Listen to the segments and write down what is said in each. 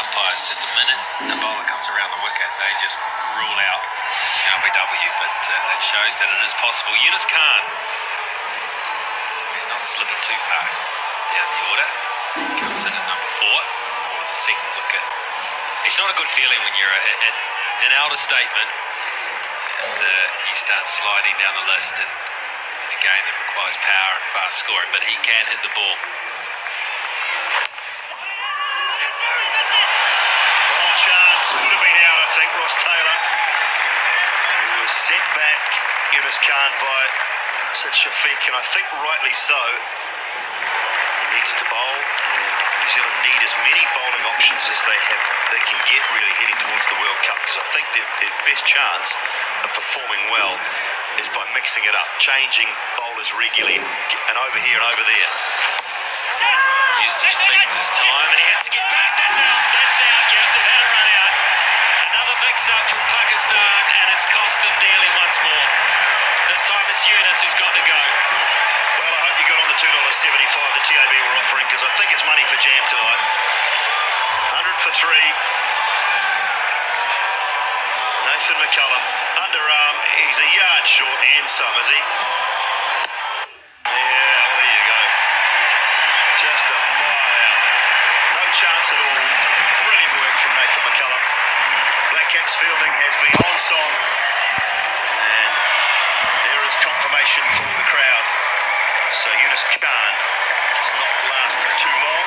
umpires. Just the minute the bowler comes around the wicket, they just rule out LBW. But that shows that it is possible. Yunus Khan, he's not slipping too far down the order. Comes in at number 4 for the second wicket. It's not a good feeling when you're an elder statesman and you start sliding down the list in a game that requires power and fast scoring, but he can hit the ball. Ball chance would have been out, I think. Ross Taylor, who was sent back, Yunus Khan, by Sid Shafiq, and I think rightly so. He needs to bowl, and New Zealand need as many bowling options as they can get really heading towards the World Cup, because I think their best chance of performing well is by mixing it up, changing bowlers regularly, and over here and over there. Uses his feet this time, and he has to get back. That's out. That's out. Yeah, they've had a run out. Another mix-up from Pakistan, and it's cost them dearly once more. This time it's Yunus who's got to go. Well, I hope you got on the $2.75 the TAB were offering, because I think it's money for jam tonight. 100 for 3. Nathan McCullum, underarm, he's a yard short and some, is he? Yeah, well, there you go. Just a mile out. No chance at all. Brilliant work from Nathan McCullum. Black Caps fielding has been on song, and there is confirmation for the crowd. So Yunus Khan does not last too long.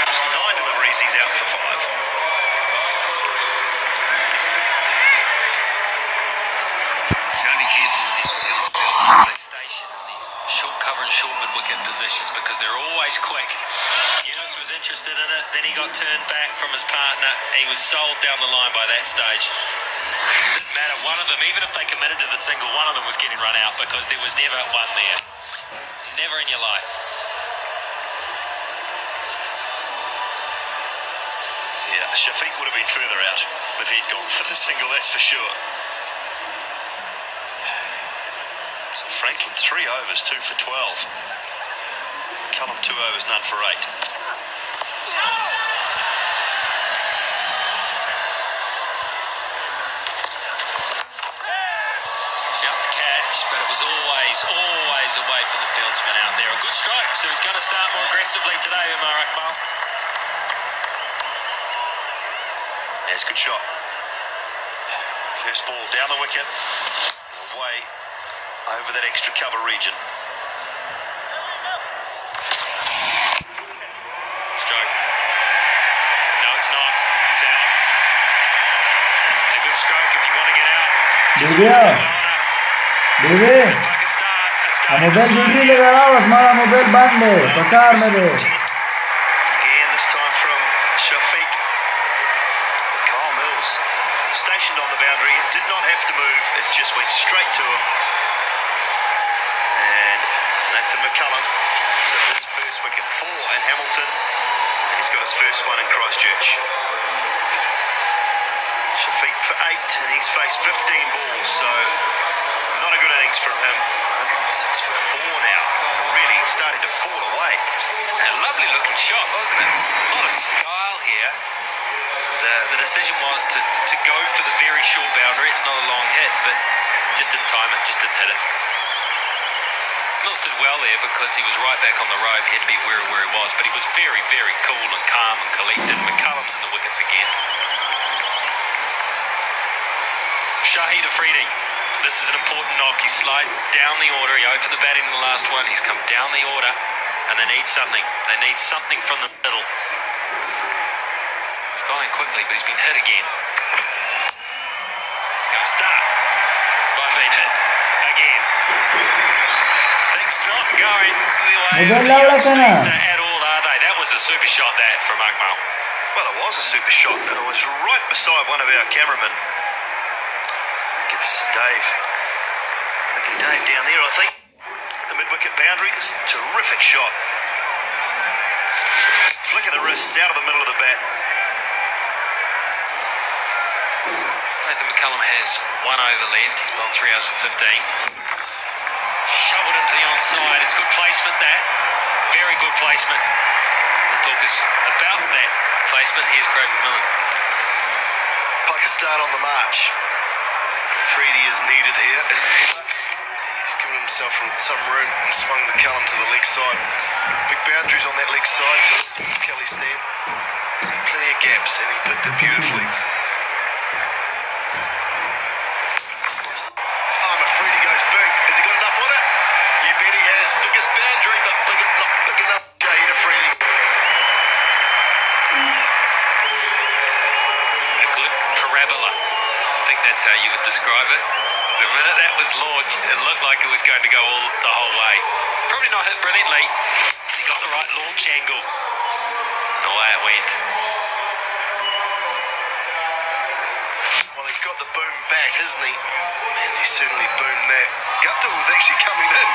Just 9 deliveries, he's out for 5. Station in these short cover and short mid-wicket positions, because they're always quick. Yunus was interested in it, then he got turned back from his partner. He was sold down the line by that stage. Didn't matter, one of them, even if they committed to the single, one of them was getting run out, because there was never one there. Never in your life. Yeah, Shafiq would have been further out if he'd gone for the single, that's for sure. So Franklin 3 overs, 2 for 12. Cullum 2 overs, none for 8. Shouts catch, but it was always away from the fieldsman out there. A good strike, so he's going to start more aggressively today, Umar Akmal. That's a good shot. First ball down the wicket, away over that extra cover region. Stroke. No, it's not. It's out. It's a good stroke if you want to get out. Bebe, a mobil Jibril le garao, Asmara mobil bande, pakar mere. Again, this time from Shafiq. Kyle Mills stationed on the boundary, did not have to move, it just went straight to him. And Nathan McCullum, so his first wicket for in Hamilton, and he's got his first one in Christchurch. Shafiq for 8, and he's faced 15 balls, so not a good innings from him. 6 for 4 now, really starting to fall away. A lovely looking shot, wasn't it? A lot of style here. The decision was to go for the very short boundary. It's not a long hit, but just didn't time it, just didn't hit it. Mills did well there because he was right back on the rope. He had to be where he was, but he was very, very cool and calm and collected. McCullum's in the wickets again. Shahid Afridi, this is an important knock. He slid down the order. He opened the batting in the last one. He's come down the order, and they need something. They need something from the middle. He's bowling quickly, but he's been hit again. He's going to start by being hit again. Things not going the way of the youngster at all, are they? That was a super shot, that, from Akmal. Well, it was a super shot. It was right beside one of our cameramen. It's Dave. Ugly Dave down there, I think. The mid-wicket boundary is a terrific shot. Flick of the wrists out of the middle of the bat. Nathan McCullum has 1 over left. He's bowled 3 overs for 15. Shoveled into the onside. It's good placement, that. Very good placement. talk us about that placement. Here's Craig McMillan. Pakistan on the march. Freedy is needed here. He's given himself some room and swung McCallum to the leg side. Big boundaries on that leg side to Kelly's stand. So plenty of gaps, and he picked it beautifully. Time if Freedy goes big. Has he got enough on it? You bet he has. Biggest boundary, but not big enough. Jay to Freedy. A good parabola. I think that's how you would describe it. The minute that was launched, it looked like it was going to go the whole way. Probably not hit brilliantly. He got the right launch angle. And away it went. Well, he's got the boom back, hasn't he? Man, he certainly boomed that. Gupta was actually coming in,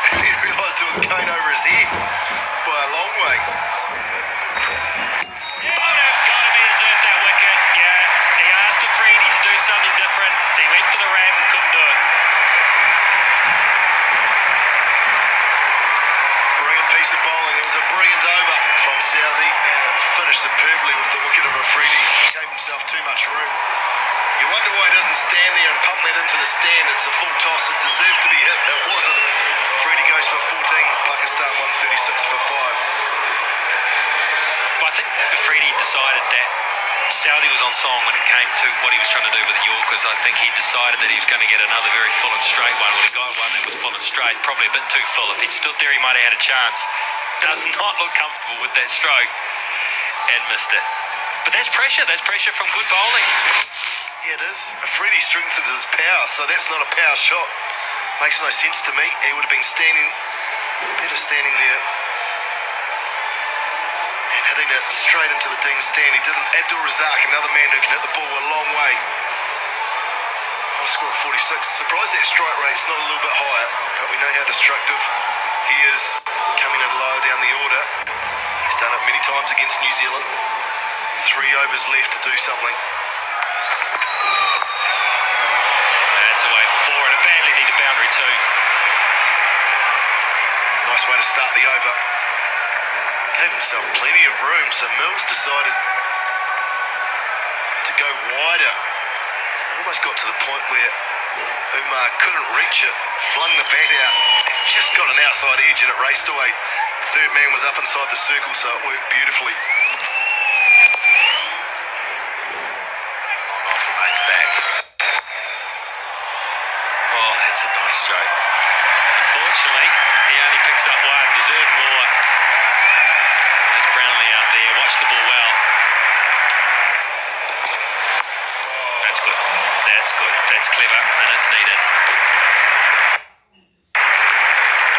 and he realised it was going over his head by a long way. Got him, he deserved that wicket. Yeah, he asked Afridi to do something different. He went for the ramp and couldn't do it. Brilliant piece of bowling. It was a brilliant over from Southey. Finished superbly with the wicket of Afridi. Gave himself too much room. You wonder why he doesn't stand there and pump that into the stand. It's a full toss. It deserved to be hit. It wasn't. Afridi goes for 14. Pakistan 136 for 5. But I think Afridi decided that Saudi was on song when it came to what he was trying to do with the Yorkers. I think he decided that he was going to get another very full and straight one. Well, he got one that was full and straight, probably a bit too full. If he'd stood there, he might have had a chance. Does not look comfortable with that stroke and missed it. But that's pressure. That's pressure from good bowling. Yeah, it is. Afridi strengthens his power, so that's not a power shot. Makes no sense to me. He would have been better standing there and hitting it straight into the Dean stand. He didn't. Abdul Razak, another man who can hit the ball a long way. I'll score at 46. Surprised that strike rate's not a little bit higher, but we know how destructive he is. Coming in low down the order. He's done it many times against New Zealand. 3 overs left to do something. That's away for 4 and a badly needed boundary too. Nice way to start the over. Gave himself plenty of room, so Mills decided to go wider. Almost got to the point where Umar couldn't reach it, flung the bat out, just got an outside edge and it raced away. The third man was up inside the circle, so it worked beautifully. Off remains back. Oh, that's a nice stroke. Unfortunately, he only picks up one. Deserved more. There's Brownlee out there. Watch the ball well. That's good. That's good. That's clever, and it's needed.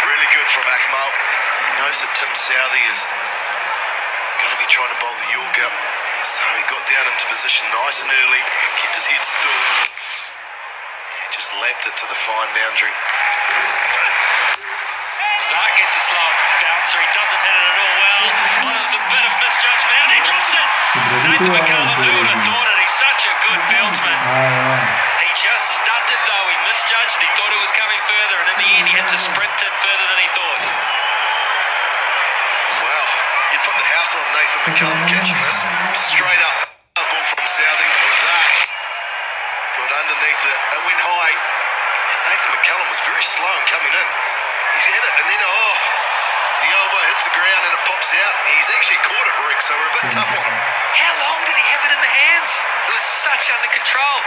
Really good from Akmal. He knows that Tim Southey is going to be trying to bowl the Yorker, so he got down into position nice and early, kept his head still, and just lapped it to the fine boundary. Zark gets a slow bouncer. He doesn't hit it at all well. Oh, it was a bit of misjudgment, and he drops it. Nathan McCallum, who would have thought it? He's such a good fieldsman. He just stuttered though. He misjudged. He thought it was coming further, and in the end, he had to sprint in further than he thought. Wow, you put the house on Nathan McCallum catching this. Straight up, a ball from Southey. Zark got underneath it. It went high. And Nathan McCallum was very slow in coming in. He's had it, and then, the elbow hits the ground and it pops out. He's actually caught it, Rick, so we're a bit tough on him. How long did he have it in the hands? It was such under control.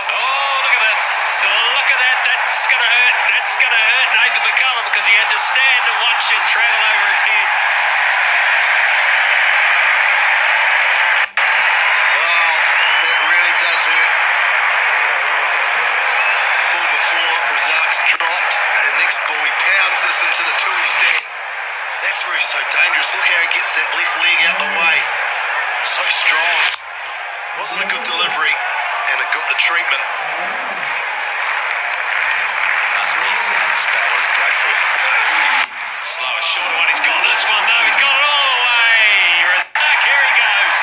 Oh, look at this. Look at that. That's going to hurt. That's going to hurt Nathan McCallum because he had to stand and watch it travel over his head. Wow, that really does hurt. Ball before, Razak's dropped, and next ball he pounds this into the Tui stand. That's where he's so dangerous. Look how he gets that left leg out the way. So strong. Wasn't a good delivery, and it got the treatment. Nice ball spell. What does he go for? Slower, shorter one. He's got this one though. He's got it all the way. Razak, here he goes.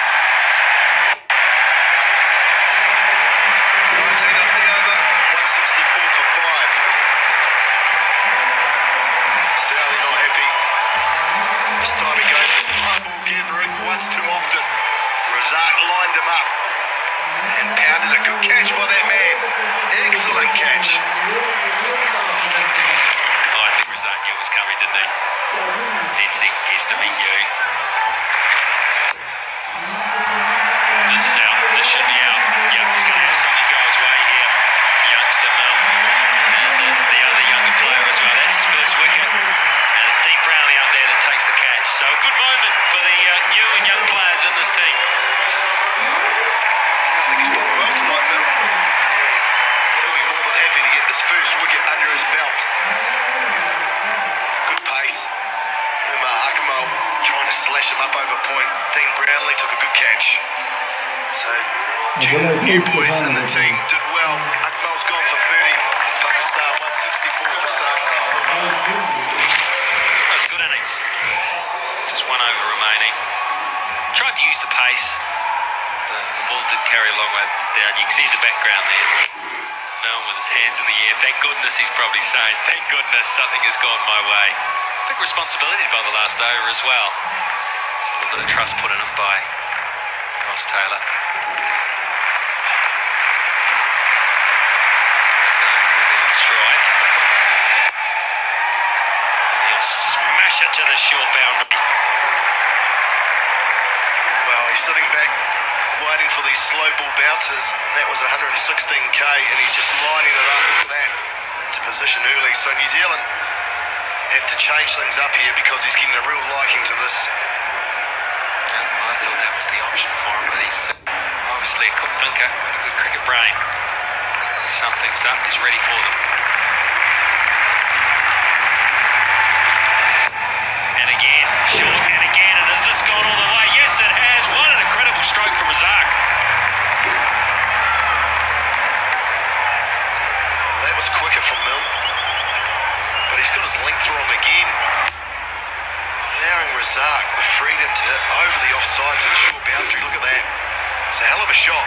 19 off the over, 164 for 5. Southey not happy. good catch by that man. Excellent catch. Oh, I think Razak knew it was coming, didn't he? He's the big you. This is out. This should be out. Yep, he's going to have something go his way here. Youngster Mill. And that's the other younger player as well. That's his first wicket. And it's Dean Brownlee out there that takes the catch. So a good moment for the new and young players in this team. I think he's bowled well tonight, Mill. Yeah, he'll be more than happy to get this first wicket under his belt. Good pace. Umar Akmal trying to slash him up over point. Dean Brownlee took a good catch. So, new boys in the team did well. Akmal's gone for 30. Pakistan 164 for 6. That's good innings. Just 1 over remaining. Tried to use the pace. The ball did carry a long way down. You can see the background there. Melbourne with his hands in the air. Thank goodness, he's probably saying, thank goodness something has gone my way. Big responsibility by the last over as well. Just a little bit of trust put in him by Ross Taylor. So he'll be on strike. And he'll smash it to the short boundary. Well, he's sitting back waiting for these slow ball bounces. That was 116k and he's just lining it up with that into position early. So New Zealand have to change things up here because he's getting a real liking to this. I thought that was the option for him, but he's obviously a quick thinker, got a good cricket brain. Sum things up, he's ready for them. And again, short, and again, and has this gone all the way? Yes, it has. What an incredible stroke from Razak. That was quicker from Mill, but he's got his length through him again. Allowing Razak the freedom to hit over the offside to the short boundary. Look at that. It's a hell of a shot.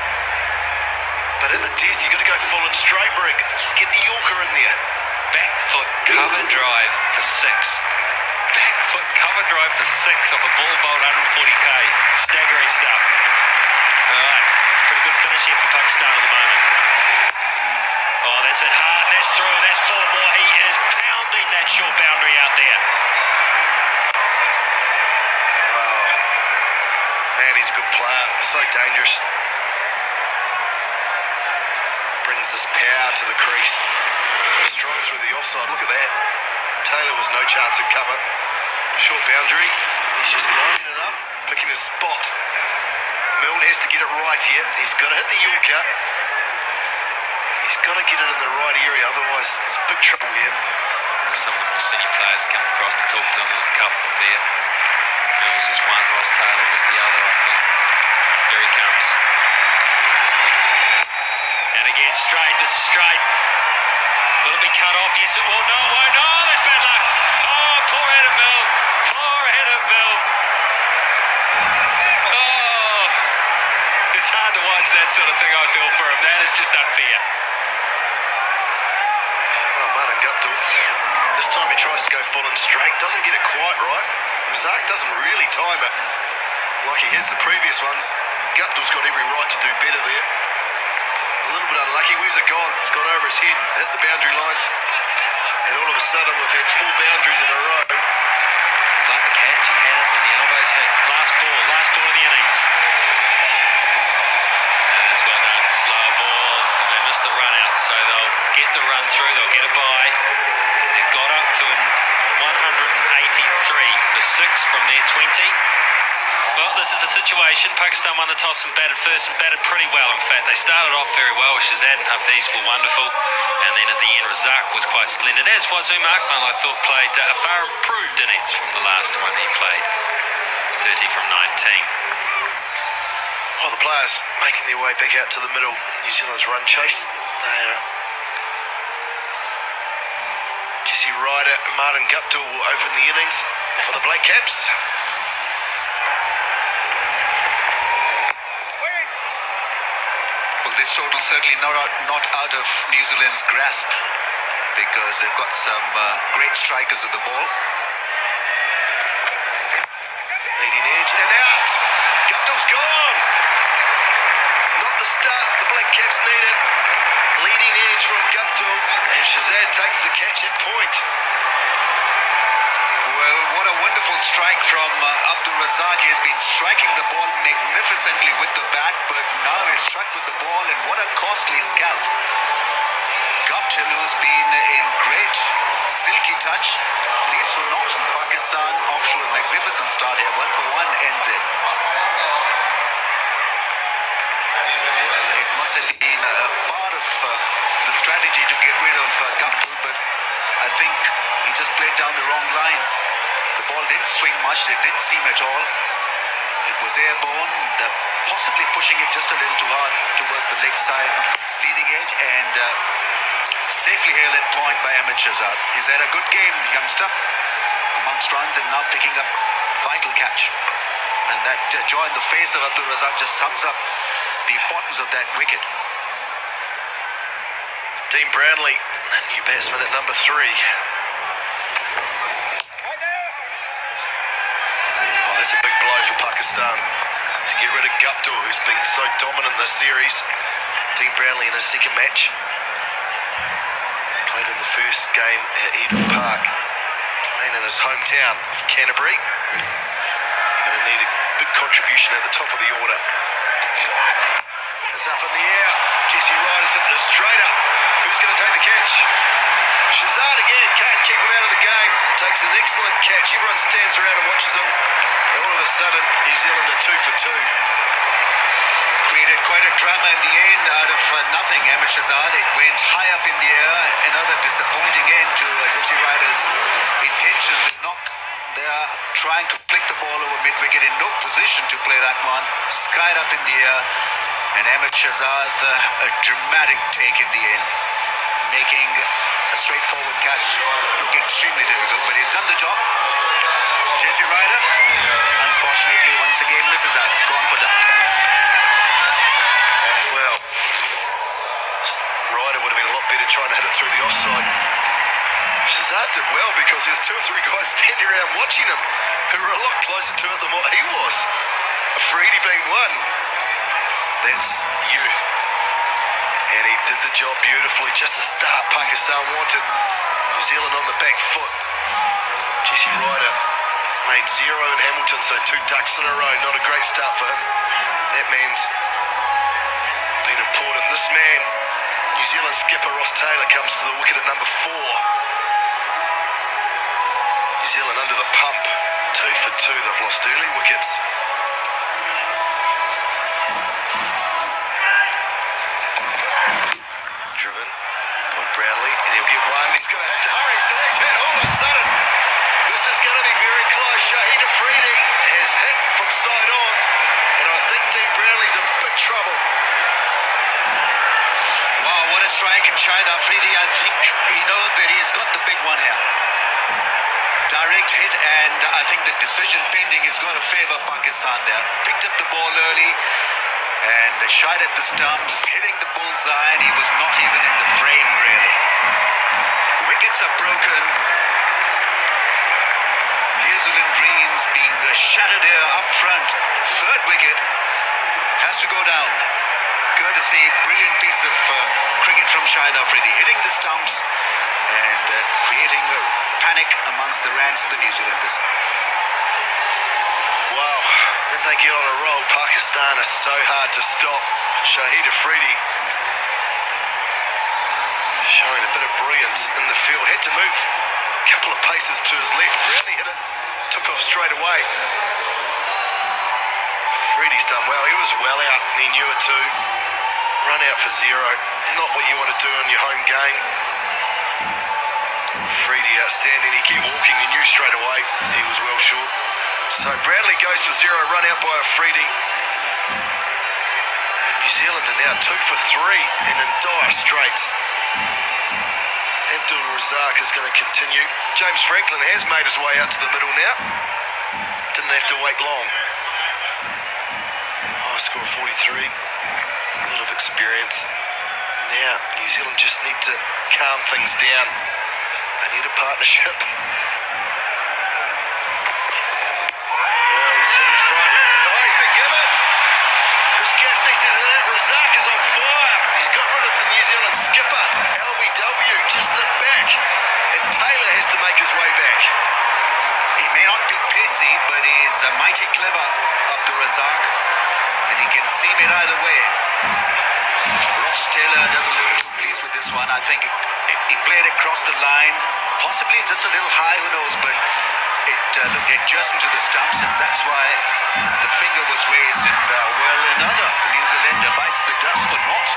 But at the death, you've got to go full and straight, Rig. Get the Yorker in there. Back foot cover drive for 6. Back foot cover drive for 6 off a ball bowled 140k. Staggering stuff. Alright, it's a pretty good finish here for Pakistan at the moment. Oh, that's it hard, that's through, that's 4 more. He is pounding that short boundary out there. Wow. Man, he's a good player. So dangerous. Brings this power to the crease. So strong through the offside. Look at that. Taylor was no chance at cover. Short boundary. He's just lining it up, picking his spot. Milne has to get it right here. He's got to hit the Yorker. He's got to get it in the right area, otherwise it's big trouble here. Some of the more senior players come across to talk to him. There was a couple of them there. Mills was one, Ross Taylor was the other, I think. Here he comes. And again, straight. This is straight. Will it be cut off? Yes, it will. No, it won't. No, there's bad luck. Oh, poor head of Mill. Poor head of Mill. Oh, it's hard to watch that sort of thing, I feel, for him. That is just unfair. Oh, Martin Guptill. This time he tries to go full and straight. Doesn't get it quite right. Razak doesn't really time it like he has the previous ones. Guptill's got every right to do better there. A little bit unlucky. Where's it gone? It's gone over his head. Hit the boundary line. And all of a sudden we've had 4 boundaries in a row. It's like the catch. He had it when the elbows hit. Last ball of the innings. And it's well done. Slow ball. And they missed the run out. So they'll get the run through. They'll get a bye. They've got up to 183 for 6 from their 20. Well, this is a situation. Pakistan won the toss and batted first and batted pretty well. In fact, they started off very well. Shazad and Hafiz were wonderful. And then at the end, Razak was quite splendid. As was Akmal, I thought, played a far improved innings from the last one he played. 30 from 19. Well, the players making their way back out to the middle. New Zealand's run chase. They are. Jesse Ryder, Martin Guptill will open the innings for the Black Caps. Well, this total certainly not out of New Zealand's grasp because they've got some great strikers at the ball. Leading edge and out. Guptill's gone. Not the start the couple of kips needed. Leading edge from Guptill, and Shazad takes the catch at point. Well, what a wonderful strike from Abdul Razak. He has been striking the ball magnificently with the bat, but now he's struck with the ball, and what a costly scalp. Guptill, who has been in great silky touch, leads for naught. Pakistan off to a magnificent start here. 1-for-1 ends it. Well, it must have been a part of the strategy to get rid of Guptill, but I think he just played down the wrong line. The ball didn't swing much, it didn't seem at all. It was airborne, possibly pushing it just a little too hard towards the leg side, leading edge, and safely held at point by Ahmed Shahzad. He's had a good game, youngster, amongst runs, and now picking up vital catch. And that joy in the face of Abdul Razak just sums up the importance of that wicket. Dean Brownlee, a new batsman at number 3. Oh, that's a big blow for Pakistan to get rid of Guptill, who's been so dominant this series. Dean Brownlee in his second match. Played in the first game at Eden Park, playing in his hometown of Canterbury. You're going to need a big contribution at the top of the order. It's up in the air. Jesse Ryder's into straighter. Who's going to take the catch? Shahzad again, can't kick him out of the game. Takes an excellent catch. Everyone stands around and watches him. And all of a sudden, New Zealand are 2 for 2. Created quite a drama in the end out of nothing. Ahmed Shahzad, it went high up in the air. Another disappointing end to Jesse Ryder's intentions at knock. They are trying to flick the ball over mid-wicket, in no position to play that one. Skied up in the air. And Ahmed Shahzad, a dramatic take in the end, making a straightforward catch look extremely difficult, but he's done the job. Jesse Ryder, unfortunately, once again misses out. Gone for duck. Well, Ryder would have been a lot better trying to hit it through the offside. Shahzad did well because there's 2 or 3 guys standing around watching him who were a lot closer to it than what he was. Afridi being one. That's youth. And he did the job beautifully. Just the start Pakistan wanted. New Zealand on the back foot. Jesse Ryder made 0 in Hamilton, so 2 ducks in a row. Not a great start for him. That means being important. This man, New Zealand skipper Ross Taylor, comes to the wicket at number 4. New Zealand under the pump. 2 for 2. They've lost early wickets. Driven by Brownlee, and he'll get one. He's going to have to hurry to take that. All of a sudden, this is going to be very close. Shahid Afridi has hit from side on, and I think Dean Brownlee's in big trouble. Wow, what a strike. And Shahid Afridi, I think he knows that he's got the big one here. Direct hit, and I think the decision pending is going to favour Pakistan there. Picked up the ball early and shot at the stumps, hitting the bullseye, and he was not even in the frame really. Wickets are broken. New Zealand dreams being shattered here up front. 3rd wicket has to go down. Courtesy, brilliant piece of cricket from Shahid Afridi, hitting the stumps and creating a panic amongst the ranks of the New Zealanders. Wow, when they get on a roll, Pakistan is so hard to stop. Shahid Afridi showing a bit of brilliance in the field. Had to move a couple of paces to his left. Brownlee hit it, took off straight away. Afridi's done well. He was well out, he knew it too. Run out for 0. Not what you want to do in your home game. Afridi outstanding. He kept walking. He knew straight away he was well short. So Brownlee goes for 0. Run out by Afridi. New Zealand are now 2 for 3 and in dire straits. Abdul Razak is going to continue. James Franklin has made his way out to the middle now. Didn't have to wait long. High score of 43. A lot of experience. Now, New Zealand just need to calm things down. They need a partnership. Oh, he's hit in front. Oh, he's been given. Chris Gaffney says that Razak is on fire. Razak, and he can seam it either way. Ross Taylor doesn't look too pleased with this one. I think he played across the line, possibly just a little high, who knows, but looked adjacent to the stumps, and that's why the finger was raised. And well, another New Zealander bites the dust, but not.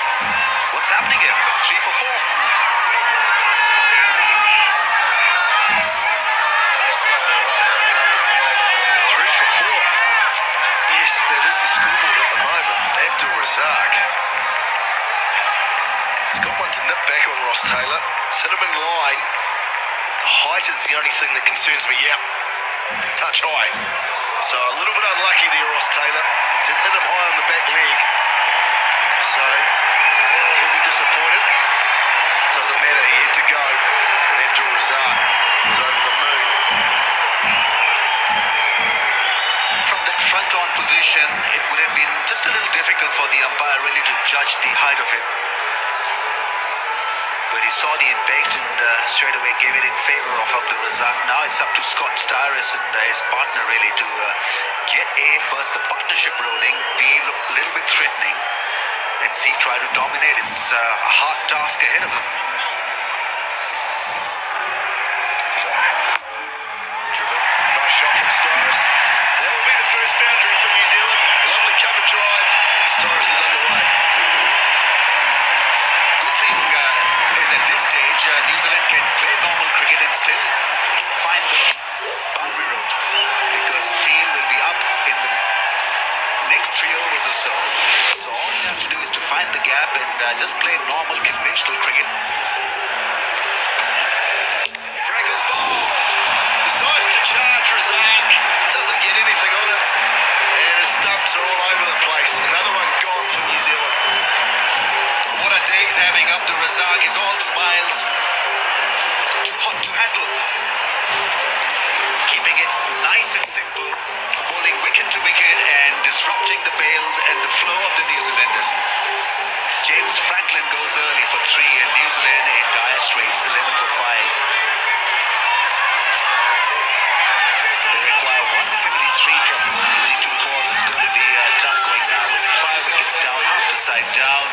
What's happening here? 3 for 4. 3 for 4. Yes, that is the scoreboard at the moment. Abdul Razak. He's got one to nip back on Ross Taylor. Set him in line. The height is the only thing that concerns me. Yeah, touch high. So a little bit unlucky there, Ross Taylor. Didn't hit him high on the back leg. So he'll be disappointed. Doesn't matter, he had to go. And Abdul Razak is over the moon. From that front-on position, it would have been just a little difficult for the umpire really to judge the height of it. But he saw the impact and straight away gave it in favour of Abdul Razak. Now it's up to Scott Styris and his partner really to get first the partnership rolling, B look a little bit threatening, and C try to dominate. It's a hard task ahead of him. Nice shot from Styris. That will be the first boundary for New Zealand. Lovely cover drive. Styris is underway. Good thing is at this stage New Zealand can play normal cricket and still find the boundary road, because field will be up in the next 3 overs or so. So all you have to do is to find the gap and just play normal conventional cricket. Franklin's ball decides to charge Razak. Doesn't get anything on it, and his stumps are all over the place. Another one gone for New Zealand. What a day he's having up to Razak. He's all smiles. Too hot to handle. Keeping it nice and simple. Bowling wicket to wicket and disrupting the bails and the flow of the New Zealanders. James Franklin goes early for 3 and New Zealand in dire straits, 11 for 5. They require 173 from 52 balls. It's going to be tough going now with 5 wickets down, half the side down.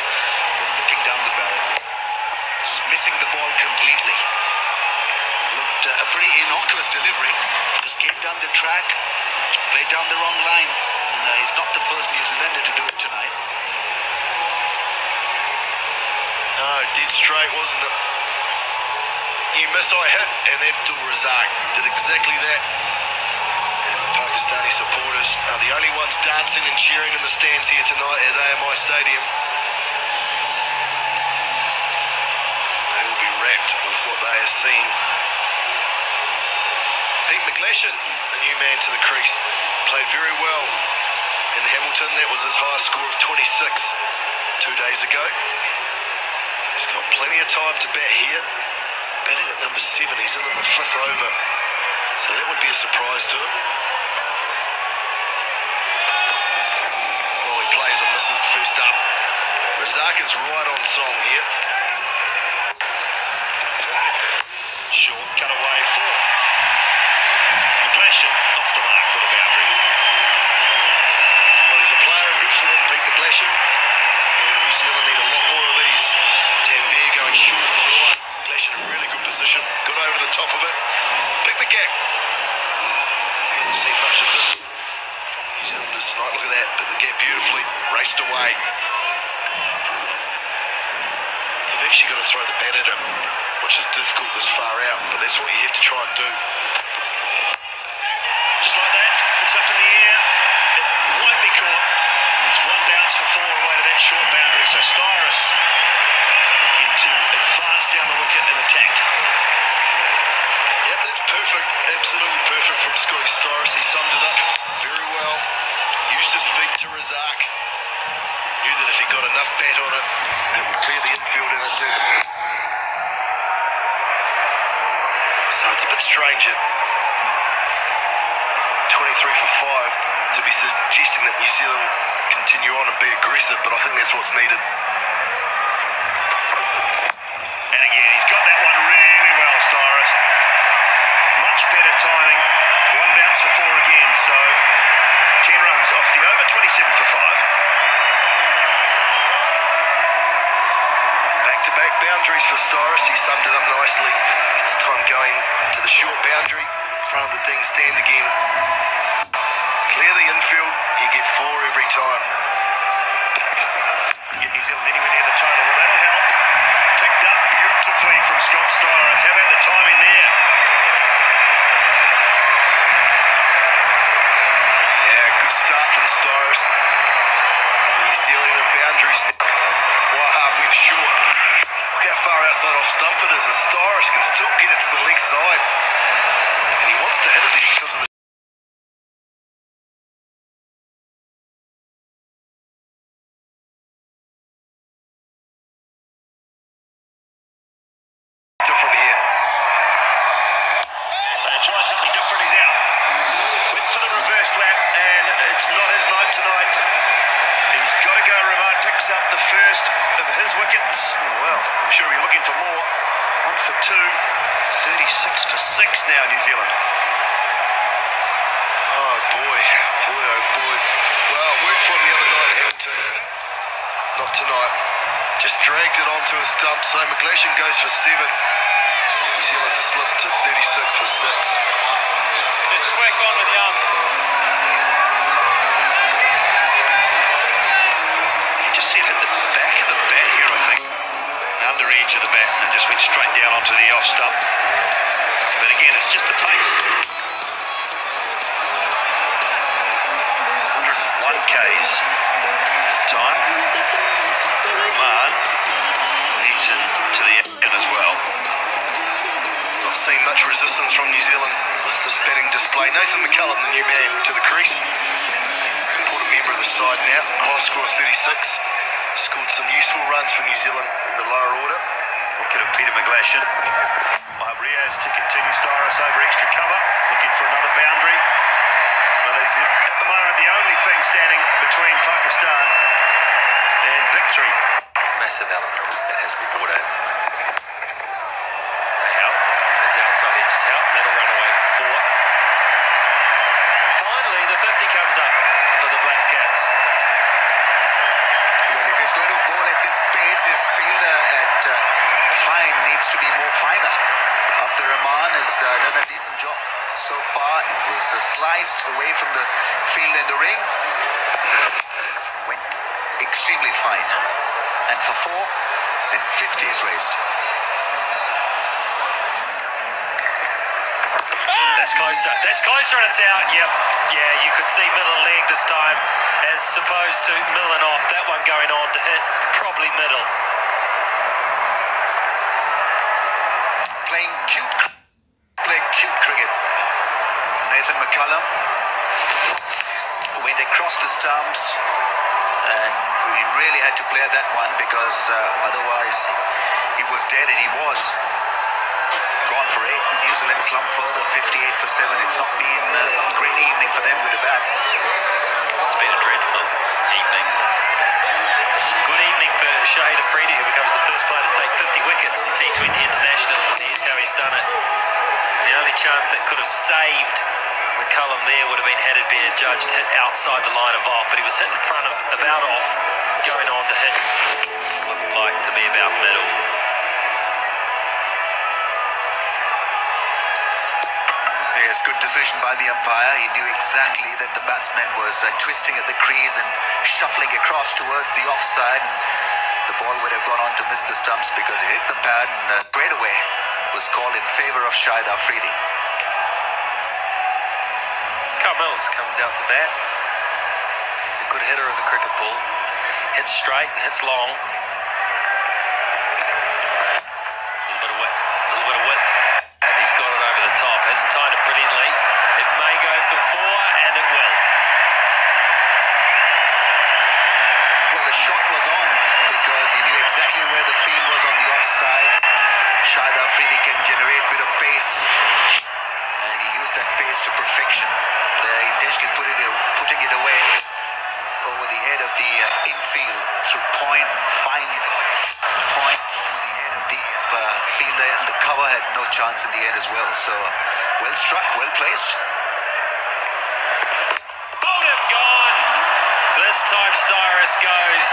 Looking down the barrel, just missing the ball completely. Looked a pretty innocuous delivery. Just came down the track, played down the wrong line. He's not the first New Zealander to do it tonight. No, dead straight, wasn't it? You miss, I hit, and Abdul Razak did exactly that. And the Pakistani supporters are the only ones dancing and cheering in the stands here tonight at AMI Stadium. With what they have seen. Pete McGlashan, the new man to the crease, played very well in Hamilton. That was his highest score of 26 2 days ago. He's got plenty of time to bat here. Batting at number 7, he's in the 5th over, so that would be a surprise to him. Oh, he plays on misses first up. Razak is right on song here. Short cut away for McGlashan, off the mark with a boundary. Well, he's a player in good form, Pete McGlashan, and New Zealand need a lot more of these. Tanvir going short and right. McGlashan in really good position, got over the top of it, picked the gap. Haven't seen much of this from New Zealanders tonight. Look at that, picked the gap beautifully, raced away. You've actually got to throw the bat at him, which is difficult this far out, but that's what you have to try and do. Just like that, it's up in the air. It won't be caught. It's one bounce for 4 away to that short boundary. So Styris looking to advance down the wicket and attack. Yep, that's perfect. Absolutely perfect from Scotty Styris. He summed it up very well. Used his feet to Razak. Knew that if he got enough bat on it, it would clear the infield, and it did. So it's a bit strange at 23 for 5 to be suggesting that New Zealand continue on and be aggressive, but I think that's what's needed. And again, he's got that one really well, Styris. Much better timing. One bounce for 4 again, so 10 runs off the over. back-to-back boundaries for Styrus. He summed it up nicely. This time going to the short boundary in front of the ding stand again. Clear the infield, you get 4 every time. Get New Zealand anywhere near the total, well that'll help. Picked up beautifully from Scott Styrus. How about the timing there? Yeah, good start from Styrus. He's dealing with boundaries now. Wahab went short. Look how far outside off stump it is. The Styrus can still get it to the leg side. And he wants to hit it there because of the different here. They tried something different, he's out. Went for the reverse lap, and it's not his night tonight. He's got to go. Ramad picks up the first of his wickets. Well, I'm sure he'll be looking for more. 1 for 2. 36 for 6 now, New Zealand. Oh boy, oh boy. Well, worked for him the other night, Hamilton. Not tonight. Just dragged it onto his stump. So McGlashan goes for 7. New Zealand slipped to 36 for 6. Just a quick one with Young. You just see it hit the back of the bat here, I think. Under edge of the bat, and it just went straight down onto the off stump. But again, it's just the pace. 101 Ks time. Rahman leads into the end as well. Not seeing much resistance from New Zealand with this batting display. Nathan McCullum, the new man, to the crease. Important member of the side now. High score of 36. Scored some useful runs for New Zealand in the lower order. Look at Peter McGlashan. Riaz to continue. Styrus over extra cover, looking for another boundary. But he's at the moment the only thing standing between Pakistan and victory. Massive element that has to be brought in. Help. There's outside edges help. That'll run away for 4. Finally, the 50 comes up for the Black Caps. Well, if he's going to bowl at this pace, his fielder at fine needs to be more finer. Abdur Rahman has done a decent job so far. He was sliced away from the field and the ring. Went extremely fine. And for 4, and 50 is raised. That's closer. That's closer and it's out. Yep. Yeah, you could see middle leg this time as opposed to middle and off. That one going on to hit probably middle. Playing cute cricket. Nathan McCullum went across the stumps, and he really had to play that one because otherwise he was dead, and he was gone for 8. New Zealand slumped further, 58 for 7. It's not been a great evening for them with the bat. It's been a dreadful evening. Good evening for Shahid Afridi, who becomes the first player to take 50 wickets in T20 internationals. Here's how he's done it. The only chance that could have saved McCullum there would have been had it been adjudged hit outside the line of off, but he was hit in front of, about off, going on to hit, looked like to be about middle. Yes, good decision by the umpire. He knew exactly that the batsman was twisting at the crease and shuffling across towards the offside, and the ball would have gone on to miss the stumps because it hit the pad, and straight away was called in favour of Shahid Afridi. Carl Mills comes out to bat. He's a good hitter of the cricket ball. Hits straight and hits long. A little bit of width. And he's got it over the top. Hasn't timed it brilliantly. It may go for 4, and it will. Well, the shot was on because he knew exactly where the field was on the offside. Shahid Afridi can generate a bit of pace, and he used that pace to perfection. They're intentionally putting it away over the head of the infield through point, fine point over the head of the fielder, and the cover had no chance in the end as well. So well struck, well placed. Bowled it, gone. This time Styrus goes,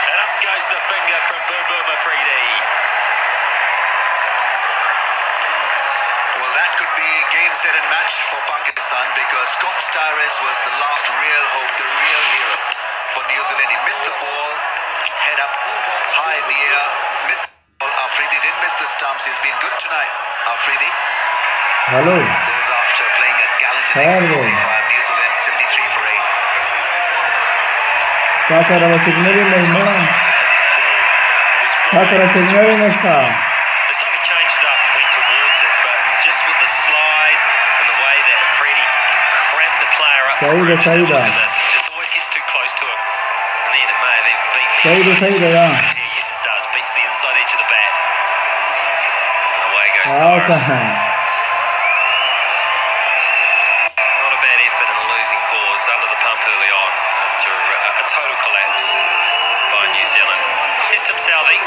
and up goes the finger from Boom Boom Afridi. game, set and match for Pakistan because Scott Tyrus was the last real hope, the real hero for New Zealand. He missed the ball, head up, high in the air, missed the ball. Afridi didn't miss the stumps. He's been good tonight, Afridi. Hello. Goes after playing a gallant innings for New Zealand, 73 for 8. Casa era signori in Milan. Casa era signori in sta. It's like he changed up and went towards it, but just with the slide and the way that Freddie cramped the player up. Saida. It just always gets too close to him. And then it may have even beaten Saida, yeah. Yes, it does. Beats the inside edge of the bat. And away goes Okay. Tyrus. Not a bad effort in a losing cause under the pump early on after a total collapse by New Zealand. Here's Tim Southey.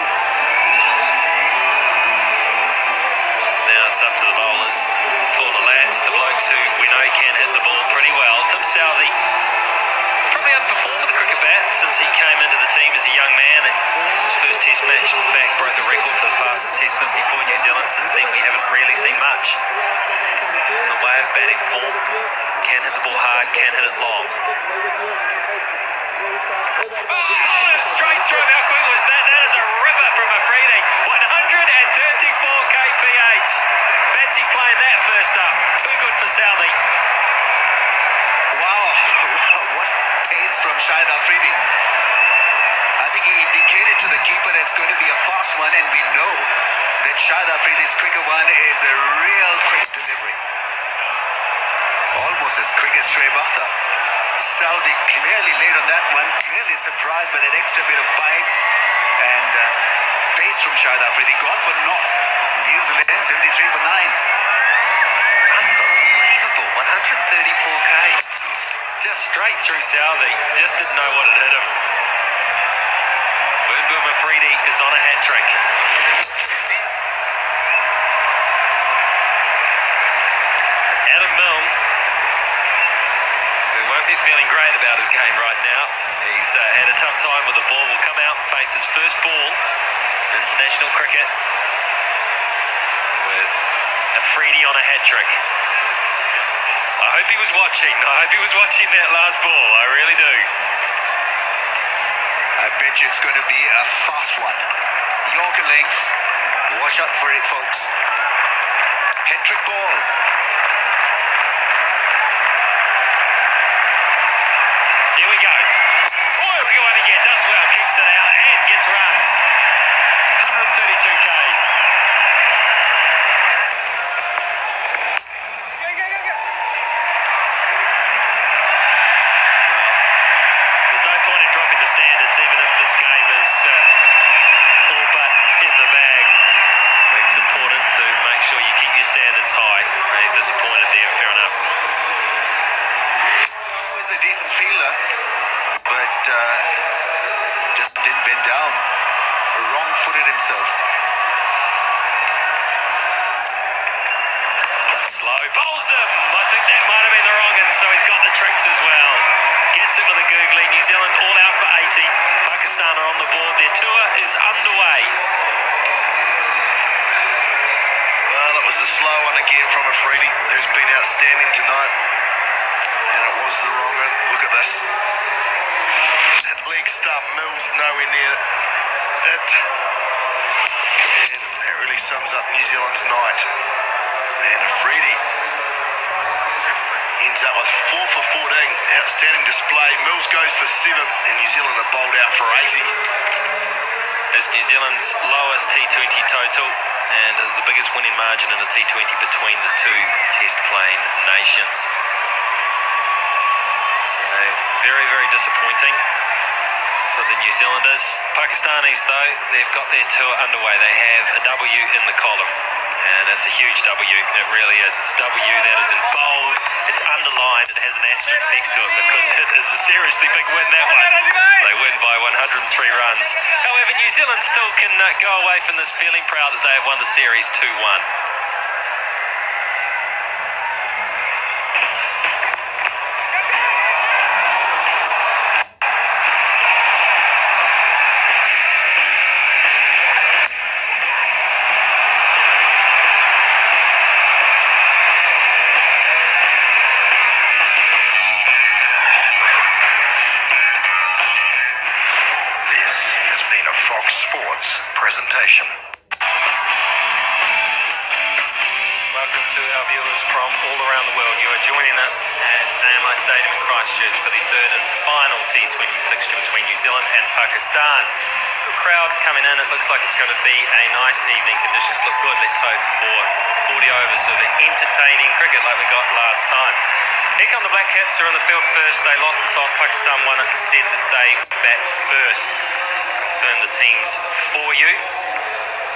Now it's up to the bowlers, the taller lads, the blokes who we know can hit the ball pretty well. Tim Southey probably underperformed with the cricket bat since he came into the team as a young man, and his first test match in fact broke the record for the fastest test 50 for New Zealand. Since then we haven't really seen much in the way of batting form. Can hit the ball hard, can hit it long. Oh, straight through. How quick was that? That is a ripper from Afridi. 134 kph. Fancy playing that first up. Too good for Southey. Wow, what pace from Shahid Afridi. I think he indicated to the keeper that it's going to be a fast one, and we know that Shahid Afridi's quicker one is a real quick delivery. Almost as quick as Shoaib Akhtar. Southey clearly late on that one, clearly surprised by that extra bit of bite, and pace from Shahid Afridi. Gone for naught. New Zealand 73 for 9. Unbelievable. 134k. Just straight through Southey. Just didn't know what had hit him. Boom Afridi is on a hat trick. Adam Milne, who won't be feeling great about his game right now. He's had a tough time with the ball. Will come out and face his first ball in international cricket with Afridi on a hat trick. I hope he was watching. I hope he was watching that last ball. I really do. I bet you it's going to be a fast one. Yorker length. Watch out for it, folks. Hat-trick ball. Here we go. Oh, we go on again. Does well. Keeps it out and gets runs. 132k. Dropping the standards, even if this game is all but in the bag. It's important to make sure you keep your standards high. He's disappointed there, fair enough. He's a decent fielder, but just didn't bend down. Wrong-footed himself. Slow, bowls him. I think that might have been the wrong one, so he's got the tricks as well. Gets it with a googly. New Zealand all out for 80. Pakistan are on the board. Their tour is underway. Well, it was a slow one again from Afridi, who's been outstanding tonight. And it was the wrong one. Look at this. That leg stump, Mills nowhere near it. And that really sums up New Zealand's night. And Afridi ends up with 4 for 14. Outstanding display. Mills goes for 7, and New Zealand are bowled out for 80. Is New Zealand's lowest T20 total and the biggest winning margin in the T20 between the two test-playing nations. So, very, very disappointing for the New Zealanders. Pakistanis, though, they've got their tour underway. They have a W in the column. And it's a huge W, it really is. It's a W that is in bold, it's underlined, it has an asterisk next to it because it is a seriously big win, that one. They win by 103 runs. However, New Zealand still can go away from this feeling proud that they have won the series 2-1. rotation. Welcome to our viewers from all around the world. You are joining us at AMI Stadium in Christchurch for the third and final T20 fixture between New Zealand and Pakistan. Good crowd coming in. It looks like it's going to be a nice evening. Conditions look good. Let's hope for 40 overs of entertaining cricket like we got last time. Here come the Black Caps. They're on the field first. They lost the toss. Pakistan won it and said that they bat first. Confirm the teams for you.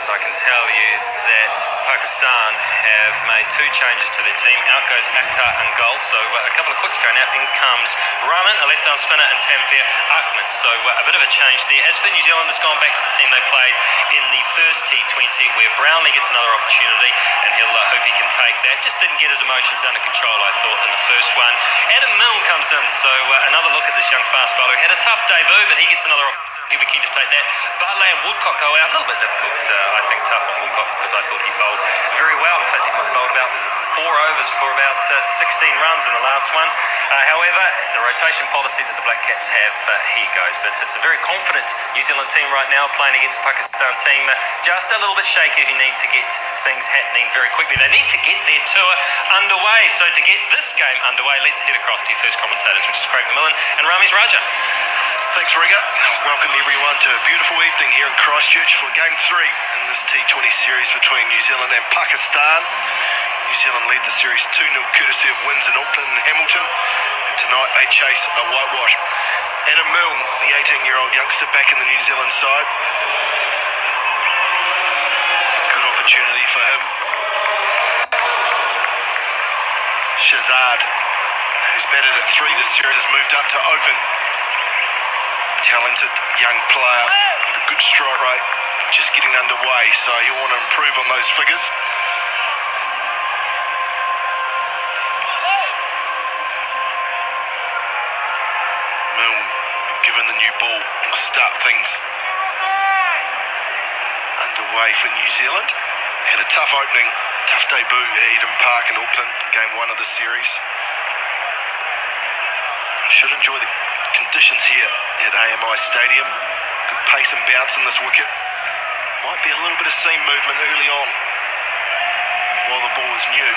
I can tell you that Pakistan have made two changes to their team. Out goes Akhtar and goal. So a couple of quicks go now. In comes Rahman, a left-arm spinner, and Tanveer Ahmed. So a bit of a change there. As for New Zealand, it's gone back to the team they played in the first T20, where Brownlee gets another opportunity, and he'll hope he can take that. Just didn't get his emotions under control, I thought, in the first one. Adam Milne comes in, so another look at this young fast bowler who had a tough debut, but he gets another opportunity. He'll be keen to take that. Bartley and Woodcock go out. A little bit difficult, I think, tough on Woodcock, because I thought he bowled very well. In fact, he bowled about 4 overs for about 16 runs in the last one. However, the rotation policy that the Black Caps have, here goes. But it's a very confident New Zealand team right now playing against the Pakistan team. Just a little bit shaky who need to get things happening very quickly. They need to get their tour underway. So to get this game underway, let's head across to your first commentators, which is Craig McMillan and Ramesh Raja. Thanks, Rigger. Welcome everyone to a beautiful evening here in Christchurch for Game 3 in this T20 series between New Zealand and Pakistan. New Zealand lead the series 2-0 courtesy of wins in Auckland and Hamilton. And tonight they chase a whitewash. Adam Milne, the 18-year-old youngster back in the New Zealand side. Good opportunity for him. Shazad, who's batted at 3 this series, has moved up to open. Talented young player with a good strike rate, just getting underway, so he'll want to improve on those figures. Milne, given the new ball, will start things underway for New Zealand. Had a tough opening, tough debut at Eden Park in Auckland in Game 1 of the series. Should enjoy the conditions here at AMI Stadium. Good pace and bounce in this wicket. Might be a little bit of seam movement early on while the ball is new.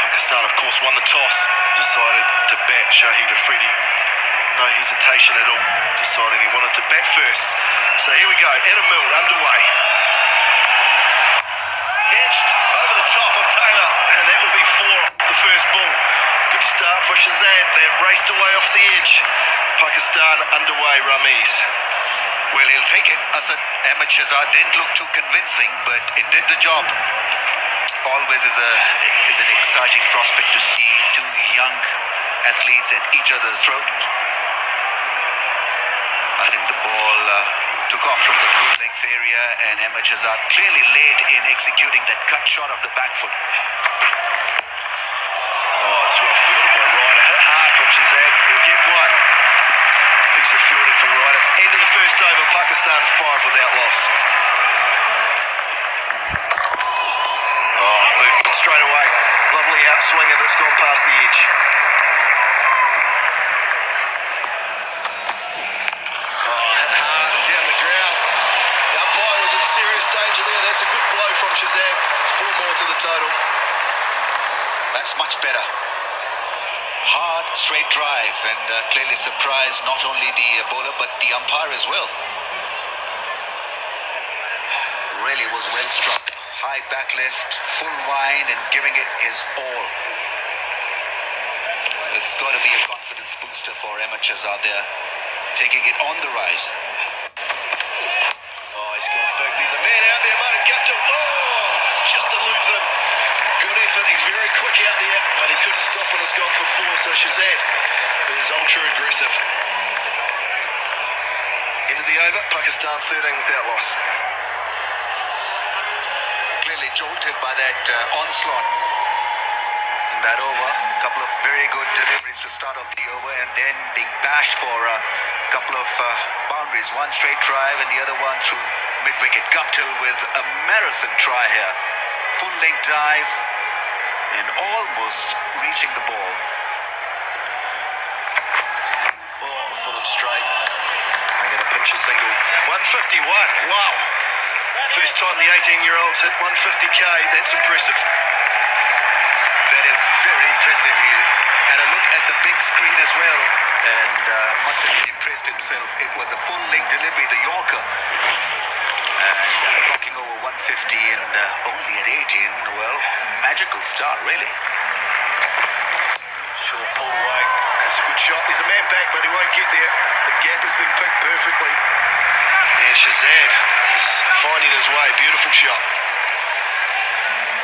Pakistan, of course, won the toss and decided to bat Shahid Afridi. No hesitation at all, deciding he wanted to bat first. So here we go, Adam Milne underway. Edged over the top of Taylor, and that will be 4 off the first ball. Good start for Shazad. They raced away off the edge. Pakistan underway, Ramesh. Well, he'll take it. Asad Ahmed Shazad didn't look too convincing, but it did the job. Always is an exciting prospect to see two young athletes at each other's throat. I think the ball took off from the good length area, and Ahmed Shazad clearly late in executing that cut shot of the back foot. It's well fielded by Ryder. Hit hard from Shazad. He'll get one. Piece of fielding from Ryder. End of the first over. Pakistan 5 without loss. Movement straight away. Lovely outswinger that's gone past the edge. Hit hard and down the ground. The umpire was in serious danger there. That's a good blow from Shazad. 4 more to the total. That's much better. Hard, straight drive, and clearly surprised not only the bowler but the umpire as well. Really was well struck. High back lift, full wind, and giving it his all. It's got to be a confidence booster for Ahmed Shazad there, taking it on the rise. He's got big. There's a man out there, Martin Guptill. Just eludes him. Good effort. He's very quick out there, but he couldn't stop and has gone for 4. So Shazad is ultra aggressive. End of the over. Pakistan 13 without loss. Clearly jolted by that onslaught in that over. A couple of very good deliveries to start off the over, and then being bashed for a couple of boundaries. One straight drive and the other one through mid-wicket. Guptill with a marathon try here. Full length dive and almost reaching the ball. For the them straight. They're going to pitch a single. 151. Wow. First time the 18-year-olds hit 150k. That's impressive. That is very impressive. He had a look at the big screen as well and must have impressed himself. It was a full-length delivery, the Yorker. And clocking over 150 and only at 18. Well, magical start, really. Short pulled away. That's a good shot. There's a man back, but he won't get there. The gap has been picked perfectly. And Shazad is finding his way. Beautiful shot.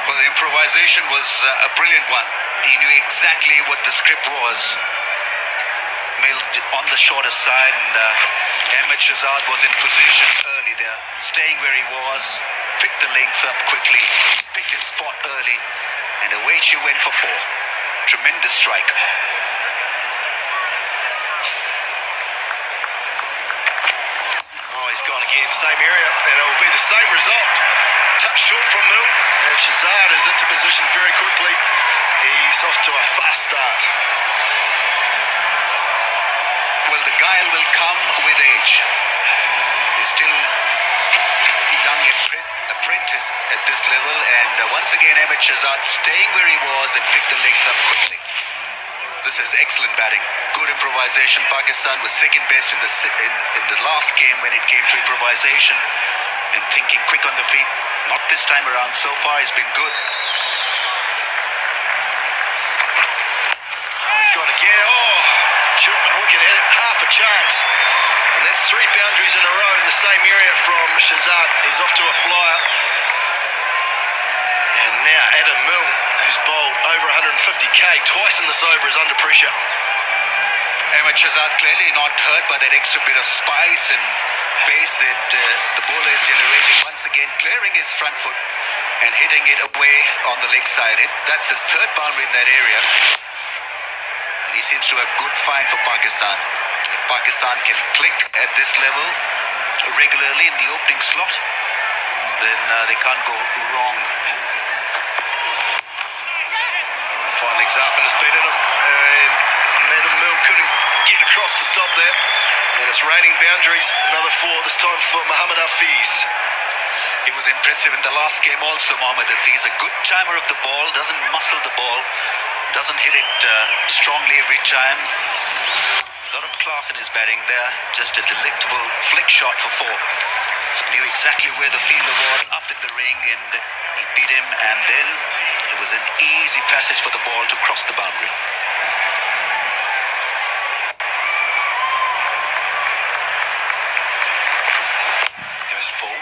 Well, the improvisation was a brilliant one. He knew exactly what the script was. Milled on the shorter side, and Ahmed Shazad was in position early there, staying where he was, picked the length up quickly, picked his spot early, and away she went for 4. Tremendous strike. Oh, he's gone again. Same area, and it will be the same result. Touch short from Mill, and Shazad is into position very quickly. He's off to a fast start. Well, the guile will come with age. He's still a young apprentice at this level, and once again Ahmed Shazad staying where he was and picked the length up quickly. This is excellent batting. Good improvisation. Pakistan was second best in the last game when it came to improvisation and thinking quick on the feet. Not this time around. So far he's been good. Oh, he's gone again. Oh, Shulman looking at it. Half a chance. And that's 3 boundaries in a row in the same area from Shazad. He's off to a flyer. And now Adam Milne, who's bowled over 150k twice in this over, is under pressure. Ahmed Shazad clearly not hurt by that extra bit of spice and pace that the bowler is generating. Once again, clearing his front foot and hitting it away on the leg side. That's his 3rd boundary in that area. And he seems to have good find for Pakistan. If Pakistan can click at this level regularly in the opening slot, then they can't go wrong. Fine legs up and it's beaten him. And Adam Milne couldn't get across to stop that. And it's raining boundaries. Another 4, this time for Mohammad Hafiz. He was impressive in the last game also, Mohammad Hafiz. A good timer of the ball, doesn't muscle the ball, doesn't hit it strongly every time. A lot of class in his batting there. Just a delectable flick shot for 4. Knew exactly where the fielder was, up in the ring, and he beat him, and then it was an easy passage for the ball to cross the boundary. Goes full.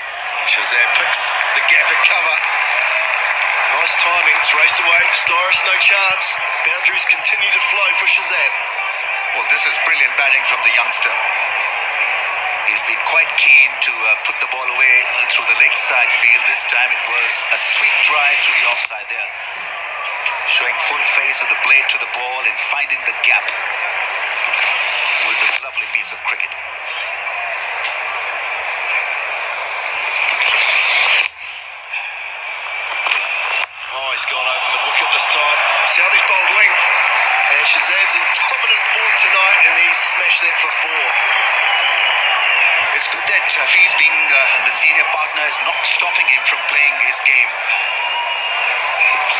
Shazad picks the gap at cover. Nice timing. It's raced away. Styris, no chance. Boundaries continue to flow for Shazad. Well, this is brilliant batting from the youngster. He's been quite keen to put the ball away through the leg side field. This time it was a sweet drive through the offside there. Showing full face of the blade to the ball and finding the gap. It was a lovely piece of cricket. Oh, he's gone over mid-wicket this time. Southie's bowled length. And Shazad's in dominant form tonight, and he's smashed that for 4. It's good that Hafiz, being the senior partner, is not stopping him from playing his game.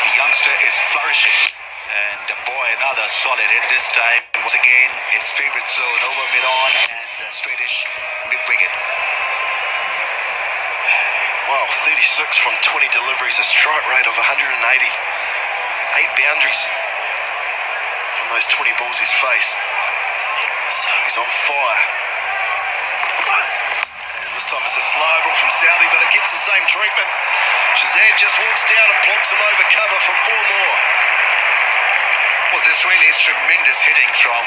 The youngster is flourishing. And boy, another solid hit this time. Once again, his favourite zone over mid-on and straightish mid-wicket. Wow, 36 from 20 deliveries, a strike rate of 180. 8 boundaries from those 20 balls he's faced. So he's on fire. And this time it's a slow ball from Southie, but it gets the same treatment. Shazad just walks down and plonks him over cover for 4 more. Well, this really is tremendous hitting from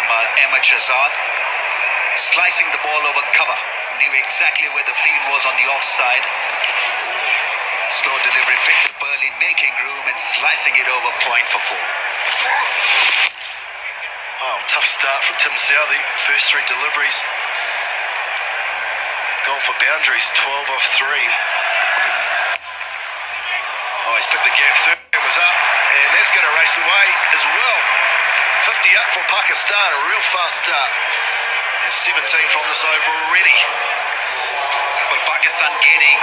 Ahmed Shazad. Slicing the ball over cover. Knew exactly where the field was on the offside. Slow delivery, picked up early, making room and slicing it over point for 4. Wow, tough start from Tim Southie. First 3 deliveries. Gone for boundaries, 12 off 3. Oh, he's picked the gap, 3 was up, and that's going to race away as well. 50 up for Pakistan, a real fast start. 17 from this over already. But Pakistan gaining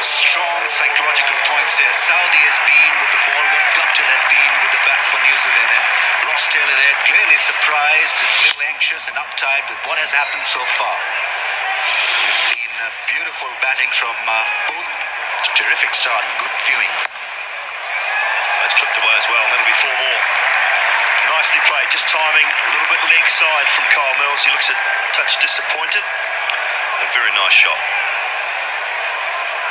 strong psychological points there. Saudi has been with the ball what Guptill has been with the bat for New Zealand. And Ross Taylor there clearly surprised and a little anxious and uptight with what has happened so far. We've seen beautiful batting from both. Terrific start and good viewing. That's clipped away as well. That'll be 4 more. Nicely played. Just timing a little bit leg side from Kyle Mills. He looks a touch disappointed. A very nice shot.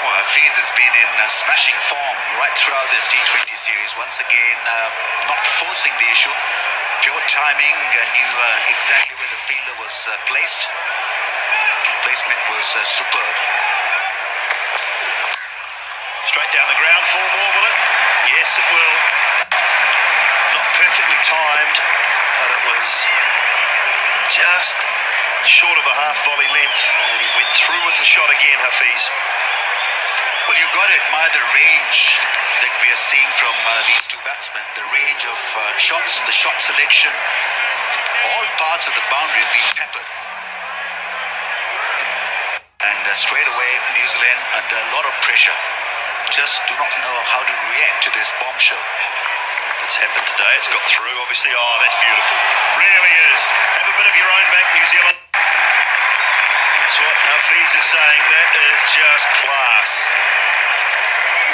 Well, Hafiz has been in smashing form right throughout this T20 series. Once again, not forcing the issue. Pure timing, knew exactly where the fielder was placed. Placement was superb. Straight down the ground, 4 more, will it? Yes, it will. Not perfectly timed, but it was just short of a half volley length. And he went through with the shot again, Hafiz. Well, you've got to admire the range that we are seeing from these two batsmen. The range of shots, the shot selection, all parts of the boundary have been peppered. And straight away, New Zealand under a lot of pressure. Just do not know how to react to this bombshell. It's happened today. It's got through, obviously. Oh, that's beautiful. Really is. Have a bit of your own back, New Zealand. That's what Hafiz is saying. That is just class.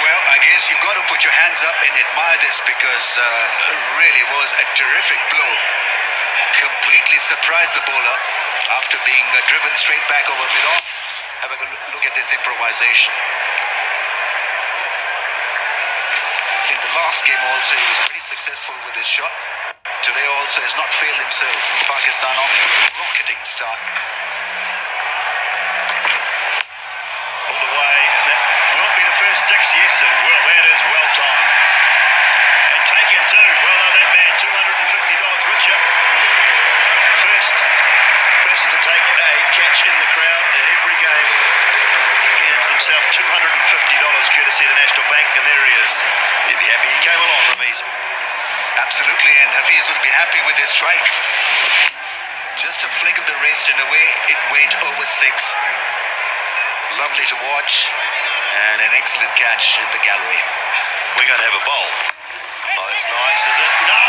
Well, I guess you've got to put your hands up and admire this because it really was a terrific blow. Completely surprised the bowler after being driven straight back over mid-off. Have a look at this improvisation. In the last game also, he was pretty successful with his shot. Today also has not failed himself. Pakistan off to a rocketing start. Pulled away. That will it be the first 6? Yes, it will. That is well timed. And taken too. Well done, that man. $250 richer. First person to take a catch in the crowd at every game. Earns himself $250 courtesy of the National Bank, and there he is. He'd be happy he came along, Ramiz. Absolutely, and Hafiz will be happy with his strike. Just a flick of the wrist and away it went over 6. Lovely to watch, and an excellent catch in the gallery. We're going to have a bowl. Oh, that's nice, is it? No!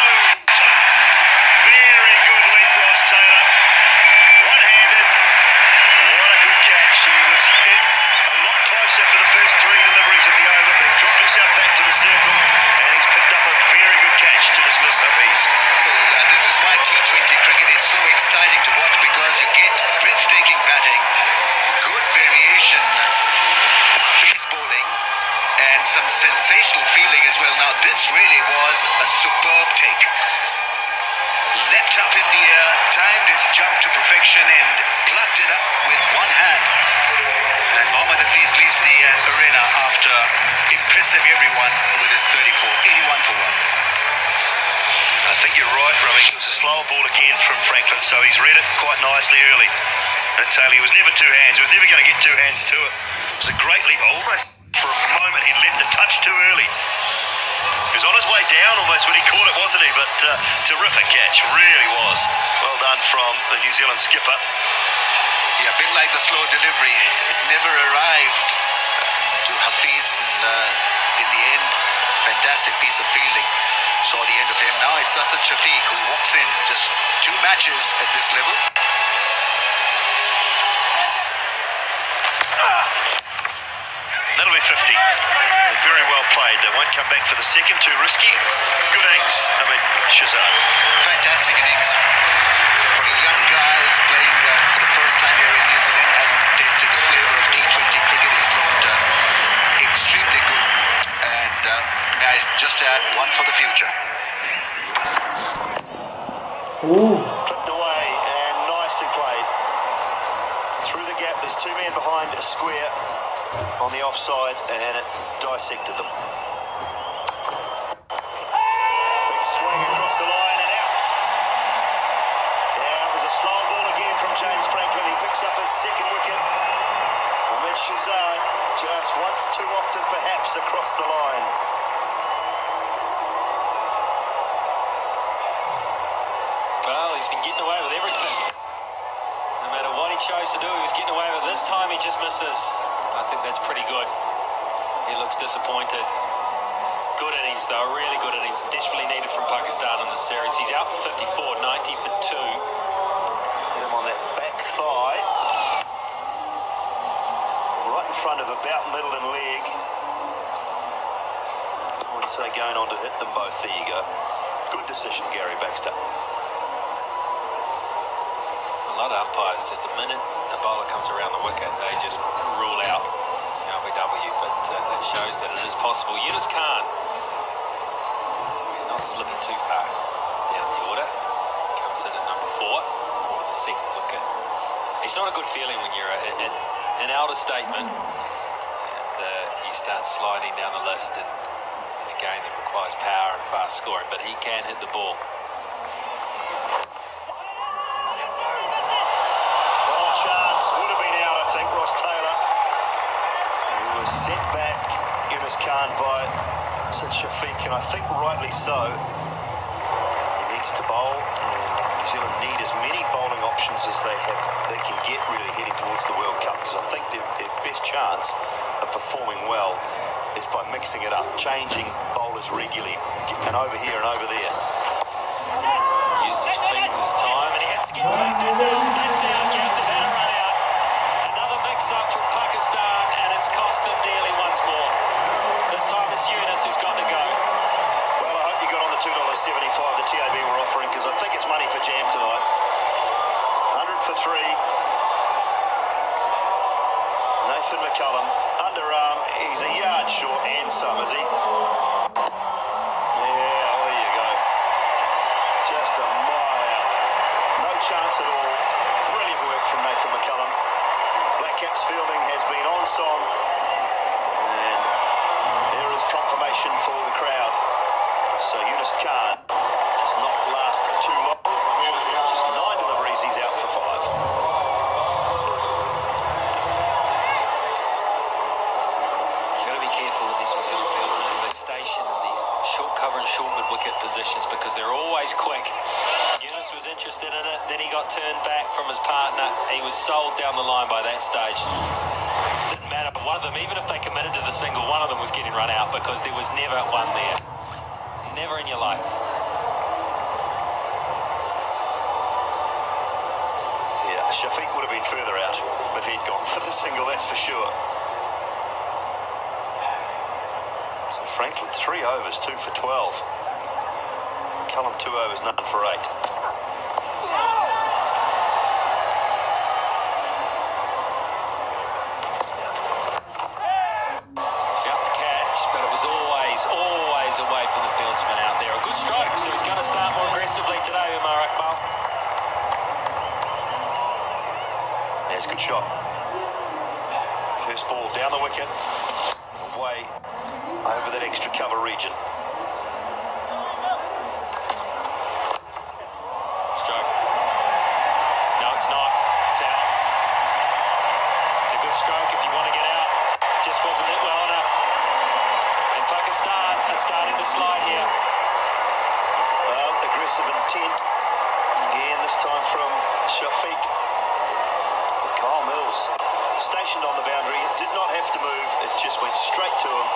Very good link, Ross Taylor. One-handed. What a good catch. He was in a lot closer for the first 3 deliveries of the over, but he dropped himself back to the circle, and he's picked up a very good catch to dismiss Hafiz. Well, this is why T20 cricket is so exciting to watch, because you get breathtaking batting, good variation, pace bowling, and some sensational fielding as well. Now, this really was a superb take. Leapt up in the air, timed his jump to perfection, and plucked it up with one hand. And Mohammad Hafiz leaves the arena after impressing everyone with his 34, 81 for 1. I think you're right, Rami. It was a slower ball again from Franklin, so he's read it quite nicely early. And Taylor, he was never 2 hands. He was never going to get 2 hands to it. It was a great leap. Almost for a moment he left the touch too early. He was on his way down almost when he caught it, wasn't he? But terrific catch, really was. Well done from the New Zealand skipper. Yeah, a bit like the slow delivery. It never arrived to Hafiz, and in the end, fantastic piece of fielding. Saw the end of him. Now it's Asad Shafiq who walks in. Just 2 matches at this level. That'll be 50. Very well played. They won't come back for the second. Too risky. Good innings. Shazad. Fantastic innings. For a young guy who's playing for the first time here in New Zealand, hasn't tasted the flavour of T20 cricket. He's looked extremely good. And may I just add, one for the future. Ooh. Clipped away and nicely played. Through the gap, there's 2 men behind a square on the offside, and it dissected them. Big swing across the line and out. Yeah, it was a slow ball again from James Franklin. He picks up his 2nd wicket. Ahmed Shazad just once too often perhaps across the line. Well, he's been getting away with everything. No matter he chose to do. He was getting away with it. This time he just misses. I think that's pretty good. He looks disappointed. Good innings though, really good innings. Desperately needed from Pakistan in this series. He's out for 54, 90 for 2. Hit him on that back thigh. Right in front of about middle and leg. I would say going on to hit them both. There you go. Good decision, Gary Baxter. A lot of umpires, just the minute a bowler comes around the wicket, they just rule out LBW, but that shows that it is possible. Yunus Khan, so he's not slipping too far down the order. Comes in at number 4 for the second wicket. It's not a good feeling when you're an elder statesman and you start sliding down the list in a game that requires power and fast scoring, but he can hit the ball. Chance would have been out, I think. Ross Taylor, he was sent back, Yunus Khan, by Sid Shafiq, and I think rightly so. He needs to bowl, and New Zealand need as many bowling options as they can get really heading towards the World Cup, because I think their best chance of performing well is by mixing it up, changing bowlers regularly, and over here and over there. Uses his feet this time, and he has to get back. That's out, yeah, they've had a run out. Another mix-up from Pakistan, and it's cost them dearly once more. This time it's Yunus who's got to go. Well, I hope you got on the $2.75 the TAB were offering, because I think it's money for jam tonight. 100 for 3. Nathan McCullum, underarm, he's a yard short and some, is he? Just a mile out. No chance at all. Brilliant work from Nathan McCullum. Black Caps fielding has been on song, and there is confirmation for the crowd. So Yunus Khan does not last too long. Just 9 deliveries, he's out for 5. Station in these short cover and short mid-wicket positions, because they're always quick. Yunus was interested in it, then he got turned back from his partner. He was sold down the line by that stage. Didn't matter. One of them, even if they committed to the single, one of them was getting run out, because there was never one there. Never in your life. Yeah, Shafiq would have been further out if he'd gone for the single, that's for sure. Franklin, 3 overs, 2 for 12. Cullum, 2 overs, none for 8. Shouts catch, but it was always away from the fieldsman out there. A good stroke, so he's going to start more aggressively today, Umar Akmal. That's a good shot. First ball down the wicket, away over that extra cover region. Stroke. No, it's not. It's out. It's a good stroke if you want to get out. Just wasn't hit well enough. And Pakistan are starting to slide here. Well, aggressive intent. Again, this time from Shafiq. But Kyle Mills stationed on the boundary. It did not have to move. It just went straight to him.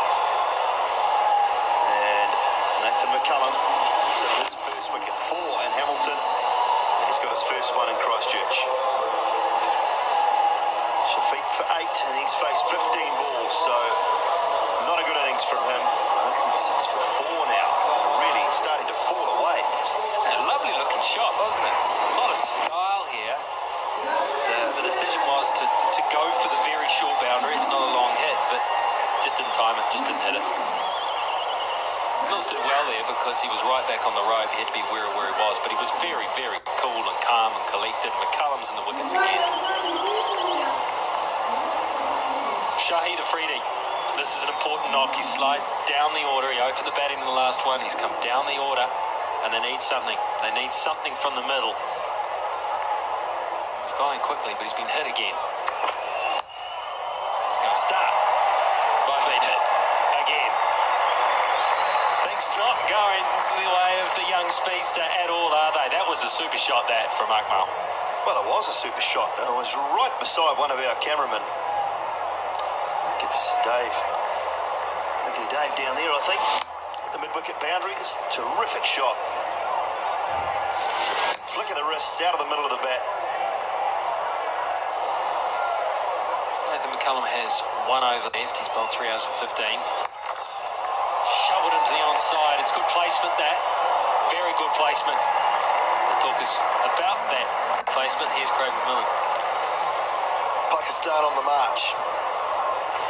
Nathan McCullum, so his first wicket for in Hamilton, and he's got his first one in Christchurch. Shafiq for 8, and he's faced 15 balls, so not a good innings from him. 106 for 4 now, really starting to fall away. And a lovely looking shot, wasn't it? A lot of style here. The decision was to go for the very short boundary. It's not a long hit, but just didn't time it, just didn't hit it. Mills did well there because he was right back on the rope. He had to be where he was, but he was very, very cool and calm and collected. McCullum's in the wickets again. Shahid Afridi, this is an important knock. He slid down the order. He opened the batting in the last one. He's come down the order, and they need something. They need something from the middle. He's bowling quickly, but he's been hit again. He's going to start by being hit again. Things not going the way of the young speedster at all, are they? That was a super shot, that, from Akmal. Well, it was a super shot. It was right beside one of our cameramen. I think it's Dave. Ugly Dave down there, I think. The mid-wicket boundary. It's a terrific shot. Flick of the wrists out of the middle of the bat. Nathan McCullum has 1 over left. He's bowled 3 overs for 15. Shoveled into the onside. It's good placement, that. Very good placement. We'll talk about that placement. Here's Craig McMillan. Pakistan on the march.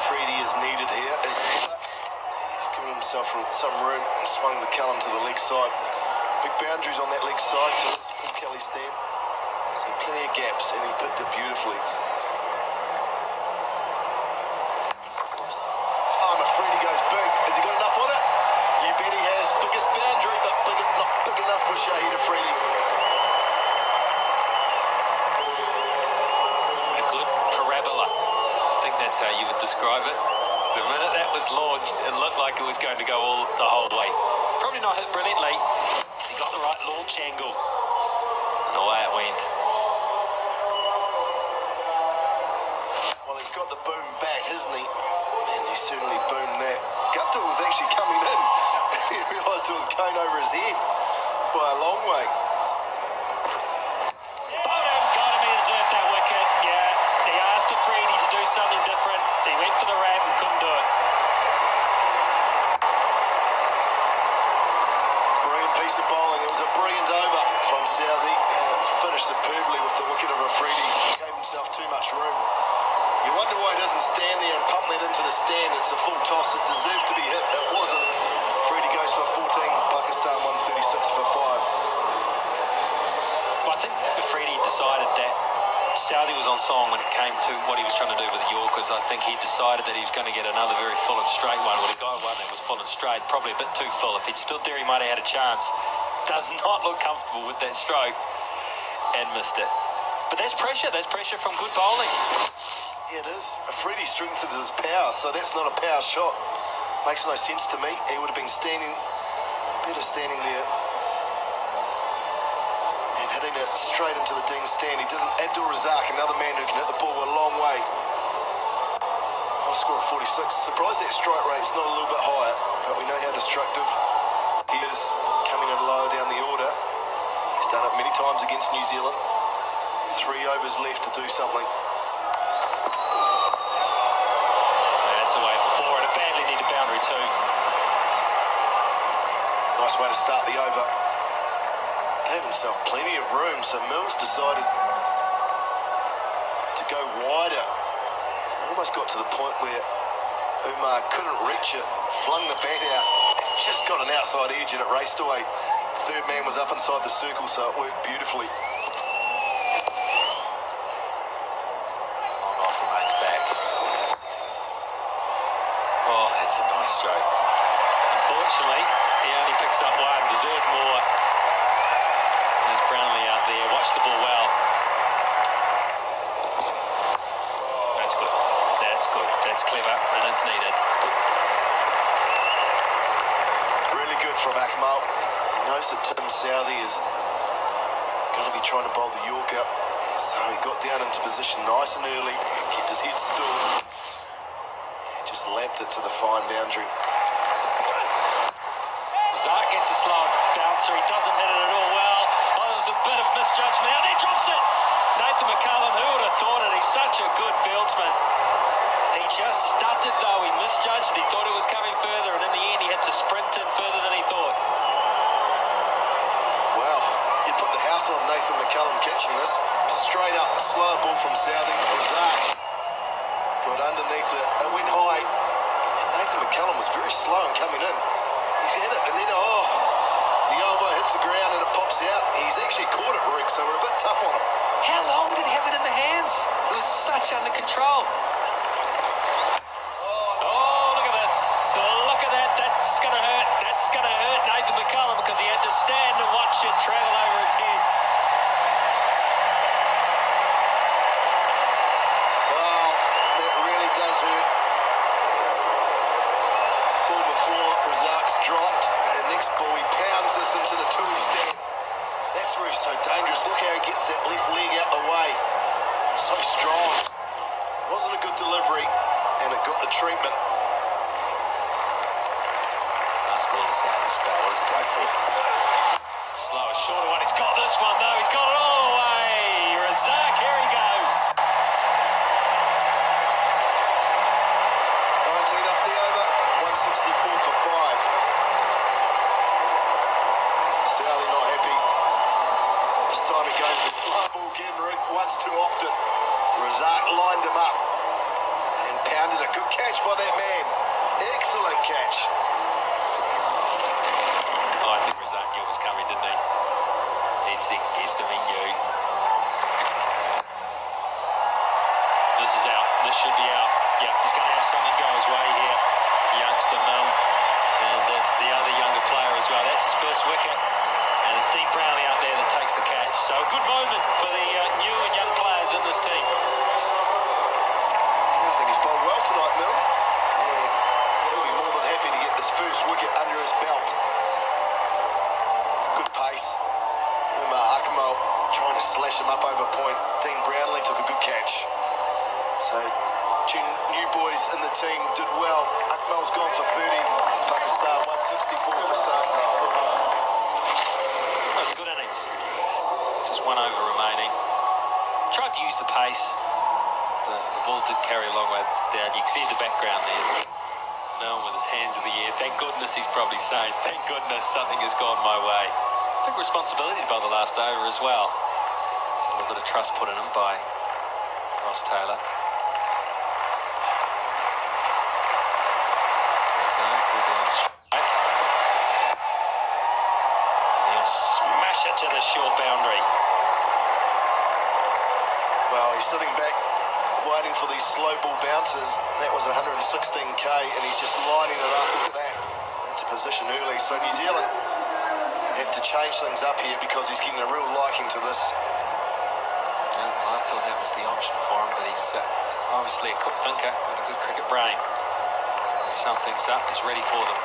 Freedy is needed here. He's given himself some room and swung McCullum to the leg side. Big boundaries on that leg side to his Paul Kelly stand. So plenty of gaps, and he picked it beautifully. Time if Freedy goes big. Has he got enough on it? You bet he has. Biggest boundary, but not big enough for Shahid Afridi. A good parabola. I think that's how you would describe it. The minute that was launched, it looked like it was going to go the whole way. Probably not hit brilliantly. He got the right launch angle. And away it went. Well, he's got the boom bat, hasn't he? And he certainly boomed that. Gupta was actually coming in. He realised it was going over his head by a long way. Bowden got him. He deserved that wicket. Yeah, he asked Afridi to do something different. He went for the wrap and couldn't do it. Brilliant piece of bowling. It was a brilliant over from Southey. Finished superbly with the wicket of Afridi. Gave himself too much room. You wonder why he doesn't stand there and pump that into the stand. It's a full toss. It deserved to be hit. It wasn't. Freedy goes for 14. Pakistan 136 for 5. Well, I think Afridi decided that Southey was on song when it came to what he was trying to do with the Yorkers. I think he decided that he was going to get another very full and straight one. Well, he got one that was full and straight, probably a bit too full. If he'd stood there, he might have had a chance. Does not look comfortable with that stroke and missed it. But that's pressure. That's pressure from good bowling. Yeah, it is. Afridi strengthens his power, so that's not a power shot. Makes no sense to me. He would have been better standing there and hitting it straight into the ding stand. He didn't. Abdul Razak, another man who can hit the ball a long way. High score of 46. Surprised that strike rate's not a little bit higher, but we know how destructive he is coming in low down the order. He's done it many times against New Zealand. 3 overs left to do something. That's away for 4 and a badly needed boundary too. Nice way to start the over. Gave himself plenty of room, so Mills decided to go wider. Almost got to the point where Umar couldn't reach it, flung the bat out, just got an outside edge and it raced away. The third man was up inside the circle, so it worked beautifully. Off remains back. Oh, that's a nice stroke. Unfortunately, he only picks up one. Deserved more. There's Brownlee out there. Watch the ball well. That's good. That's good. That's clever, and it's needed. Really good from Akmal. He knows that Tim Southey is going to be trying to bowl the Yorker, so he got down into position nice and early, kept his head still, and just lapped it to the fine boundary. Zark gets a slow bouncer. He doesn't hit it at all well. Oh, there was a bit of misjudgment. And he drops it. Nathan McCullum, who would have thought it? He's such a good fieldsman. He just stuttered though. He misjudged. He thought it was coming further, and in the end he had to sprint in further than he thought. Wow, you put the house on Nathan McCullum catching this. Straight up, a slow ball from Southey. Zark got underneath it. It went high. And Nathan McCullum was very slow in coming in. He's hit it, and then, the elbow hits the ground and it pops out. He's actually caught it, Rick, so we're a bit tough on him. How long did he have it in the hands? It was such under control. Oh, look at this. Look at that. That's going to hurt. That's going to hurt Nathan McCullum because he had to stand and watch it travel over his head. Well, that really does hurt. Ball before, Razak's dropped, and next ball he pounds this into the Tui stand. That's where he's so dangerous. Look how he gets that left leg out the way. So strong. Wasn't a good delivery, and it got the treatment. Last ball to start the spell. What does it go for? Slower, shorter one. He's got this one, though. He's got it all the way. Razak, here he goes. 19 off the over. 164 for 5. Sally not happy. This time he goes to slow ball again, once too often. Razak lined him up and pounded a good catch by that man. Excellent catch. Oh, I think Razak knew it was coming, didn't he? He'd second-guessed him, he knew. This is out. This should be out. Yeah, he's going to have something go his way here. Youngster Mel. And that's the other younger player as well. That's his first wicket. And it's Dean Brownlee out there that takes the catch. So a good moment for the new and young players in this team. I think he's bowled well tonight, Mil. Yeah, he'll be more than happy to get this first wicket under his belt. Good pace. Akmal trying to slash him up over point. Dean Brownlee took a good catch. So, new boys in the team did well. Akmal's gone for 30. Pakistan 164 for 6. That's good innings. Just one over remaining. Tried to use the pace. The ball did carry a long way down. You can see in the background there. Mel with his hands in the air. Thank goodness, he's probably saying, thank goodness something has gone my way. Big responsibility by the last over as well. So a little bit of trust put in him by Ross Taylor. So we'll be on straight. And he'll smash it to the short boundary. Well, he's sitting back waiting for these slow ball bounces. That was 116k, and he's just lining it up. Look at that. Into position early. So New Zealand have to change things up here because he's getting a real liking to this. I thought that was the option for him, but he's obviously a quick thinker, got a good cricket brain. He's summed things up, he's ready for them.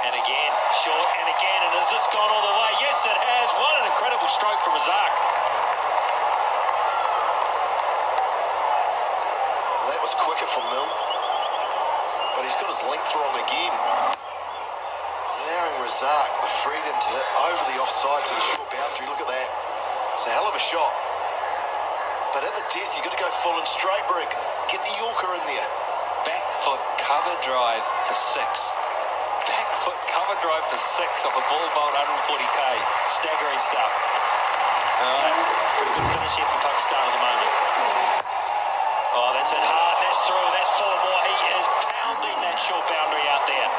And again, short, and again, and has this gone all the way? Yes, it has. What an incredible stroke from Razak. Well, that was quicker from Mil. But he's got his length wrong again. Allowing Razak the freedom to hit over the offside to the short boundary. Look at that. It's a hell of a shot. But at the death, you've got to go full and straight, Rig. Get the Yorker in there. Back foot cover drive for 6. Back foot cover drive for 6 off a ball bowled 140k. Staggering stuff. Alright, it's a pretty good finish here for Pakistan at the moment. Oh, that's it hard, that's through, that's 4 more. He is pounding that short boundary out there.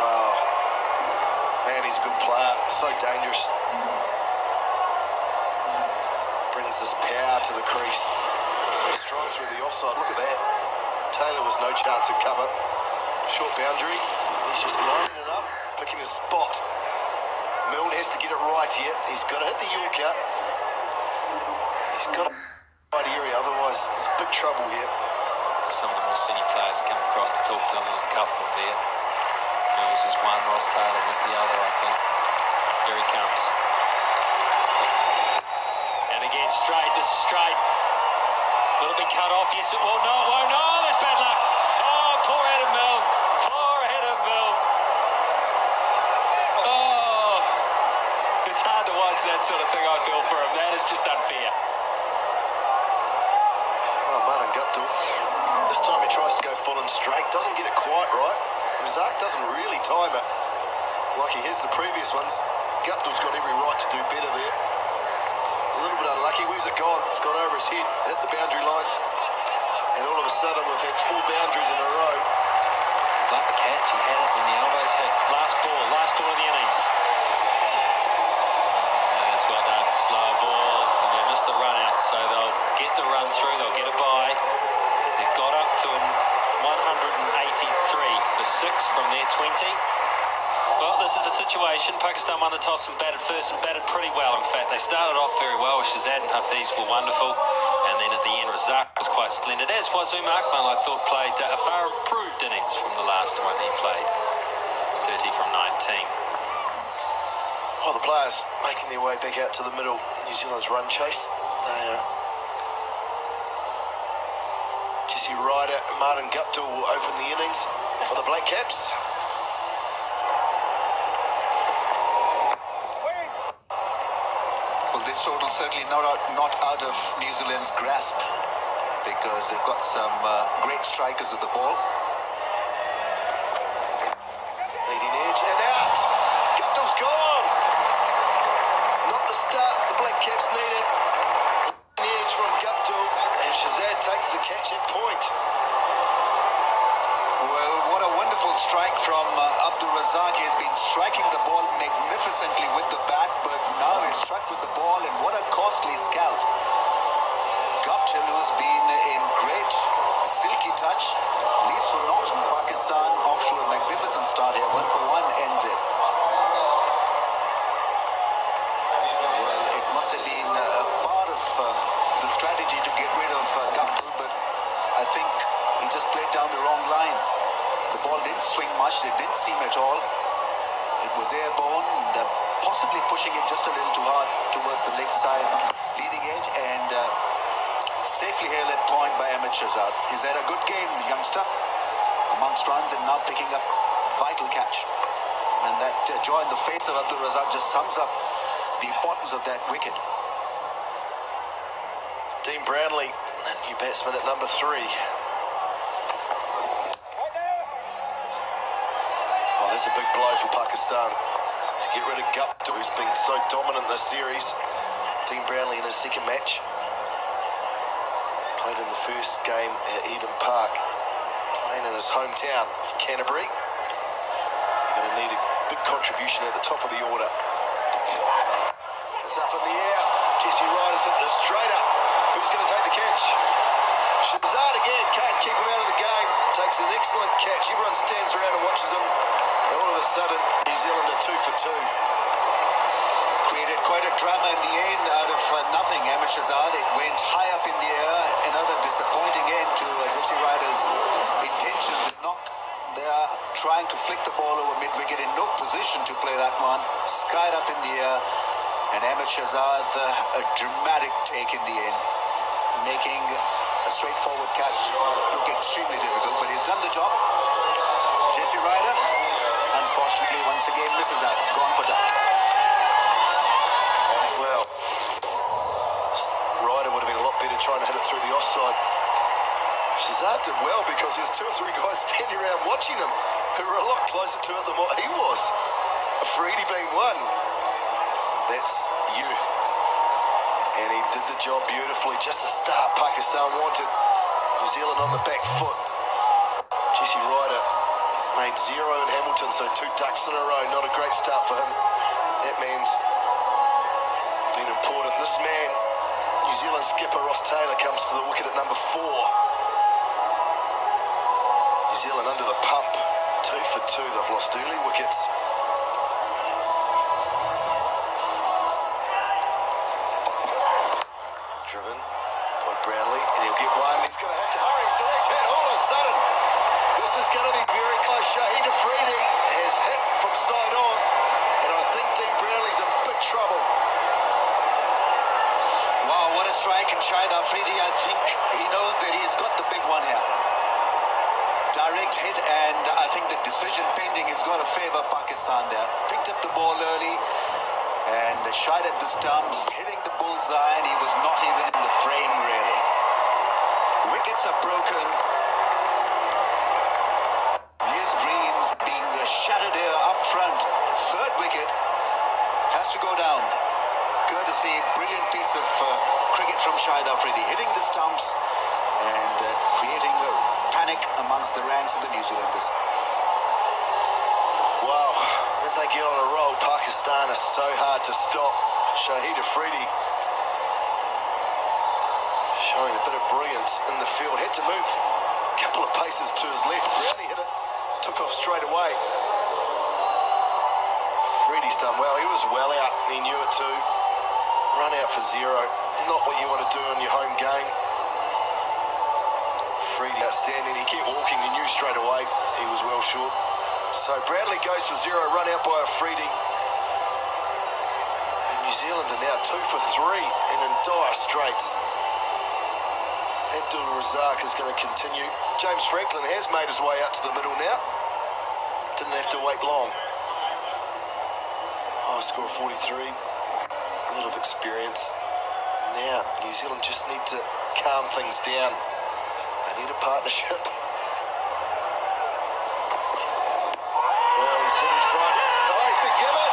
Oh, man, he's a good player. So dangerous. Brings this power to the crease. So strong through the offside. Look at that. Taylor was no chance at cover. Short boundary. He's just lining it up, picking his spot. Milne has to get it right here. He's got to hit the Yorker. He's got to right area, otherwise there's big trouble here. Some of the more senior players come across to talk to him. There was a couple of them there. There was just one, Ross Taylor was the other, I think. Here he comes. And again, straight, this is straight. Will it be cut off? Yes, it will. No, it won't. No, that's bad luck. Oh, poor head of Mill. Poor head of Mill. Oh, it's hard to watch that sort of thing, I feel for him. That is just unfair. Oh, Martin Guptill. This time he tries to go full and straight. Doesn't get it quite right. Razak doesn't really time it like he has the previous ones. Guptill's got every right to do better there. A little bit unlucky. Where's it gone? It's gone over his head. Hit the boundary line. And all of a sudden we've had 4 boundaries in a row. It's like the catch. He had it when the elbows hit. Last ball of the innings. And that's well done. Slow ball. And they missed the run out. So they'll get the run through. They'll get a bye. They've got up to 183 for 6 from their 20. Well, this is a situation. Pakistan won the toss and batted first and batted pretty well. In fact, they started off very well. Shazad and Hafiz were wonderful. And then at the end, Razak was quite splendid, as was Akmal. I thought played a far improved innings from the last one he played, 30 from 19. Well, the players making their way back out to the middle. New Zealand's run chase. They are Jesse Ryder and Martin Guptill will open the innings for the Black Caps. Well, this total certainly not out of New Zealand's grasp, because they've got some great strikers at the ball. Leading edge and out. Guptill's gone. Not the start the Black Caps needed. Leading edge from Guptill, and Shazad takes the catch at point. Well, what a wonderful strike from Abdul Razak. He's been striking the ball magnificently with the bat, but now he's struck with the ball, and what a costly scout. Guptill, who's been in great silky touch, leads for naught, and Pakistan off to a magnificent start here. 1 for 1 ends it. Well, it must have been a part of the strategy to get rid of Guptill, but I think he just played down the wrong line. The ball didn't swing much, it didn't seem at all. It was airborne, and possibly pushing it just a little too hard towards the leg side, leading edge, and safely held at point by Ahmed Shahzad. He's had a good game, the youngster, amongst runs, and now picking up vital catch. And that joy in the face of Abdul Razak just sums up the importance of that wicket. Dean Brownlee, new batsman at number 3. Oh, that's a big blow for Pakistan to get rid of Guptill, who's been so dominant this series. Dean Brownlee in his second match. Played in the first game at Eden Park, playing in his hometown of Canterbury. They're going to need a big contribution at the top of the order. It's up in the air. Jesse Ryder's hit this straight up. Who's going to take the catch? Shahzad again, can't keep him out of the game. Takes an excellent catch. Everyone stands around and watches him. And all of a sudden, New Zealand are 2 for 2. Created quite a drama in the end out of nothing. Ahmed Shahzad, it went high up in the air. Another disappointing end to Jesse Ryder's intentions at knock. They are trying to flick the ball over mid-wicket, in no position to play that one. Skied up in the air. And Ahmed Shahzad, a dramatic take in the end, making a straightforward catch look extremely difficult, but he's done the job. Jesse Ryder, unfortunately, once again misses out. Gone for duck. Well, Ryder would have been a lot better trying to hit it through the offside. Shahzad did well because there's 2 or 3 guys standing around watching him who were a lot closer to it than what he was. Afridi being one. That's youth. And he did the job beautifully. Just the start Pakistan wanted. New Zealand on the back foot. Jesse Ryder made 0 in Hamilton, so 2 ducks in a row. Not a great start for him. That means being important. This man, New Zealand skipper Ross Taylor, comes to the wicket at number 4. New Zealand under the pump. 2 for 2. They've lost early wickets. Driven by Brownlee, and he'll get one. He's going to have to hurry to left hand. All of a sudden, this is going to be very close. Shahid Afridi has hit from side on, and I think Dean Brownlee's in big trouble. Wow, what a strike. And Shahid Afridi, I think he knows that he's got the big one here. Direct hit, and I think the decision pending has got to favour Pakistan there. Picked up the ball early and shot at the stumps, hitting the bullseye, and he was not even in the frame, really. Wickets are broken. His dreams being shattered here up front. Third wicket has to go down. Courtesy, brilliant piece of cricket from Shahid Afridi, hitting the stumps and creating a panic amongst the ranks of the New Zealanders. Wow, when they get on a roll, Pakistan is so hard to stop. Shahid Afridi showing a bit of brilliance in the field. Had to move a couple of paces to his left. Brownie hit it, took off straight away. Afridi's done well. He was well out, he knew it too. Run out for 0, not what you want to do in your home game. Afridi. Outstanding. He kept walking. He knew straight away he was well short. So Bradley goes for 0, run out by Afridi. And New Zealand are now 2 for 3 and in dire straits. Abdul Razak is going to continue. James Franklin has made his way out to the middle now. Didn't have to wait long. High score of 43. A lot of experience. Now, New Zealand just need to calm things down. They need a partnership. Oh, he's hit in front. Oh, he's been given.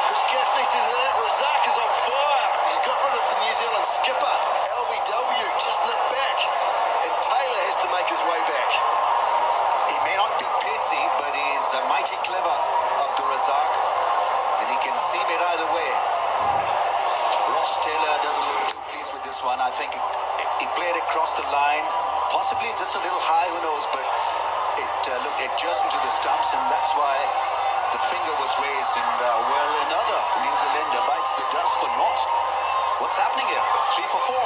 Chris Gaffney says that Razak is on fire. He's got rid of the New Zealand skipper. LBW just nipped back. And Taylor has to make his way back. He may not be pacey, but he's mighty clever, Abdul Razak. And he can seam it either way. Ross Taylor doesn't look too pleased with this one. I think he played across the line, possibly just a little high, who knows, but it looked adjacent to the stumps, and that's why the finger was raised. And well, another New Zealander bites the dust for naught. What's happening here? 3 for 4.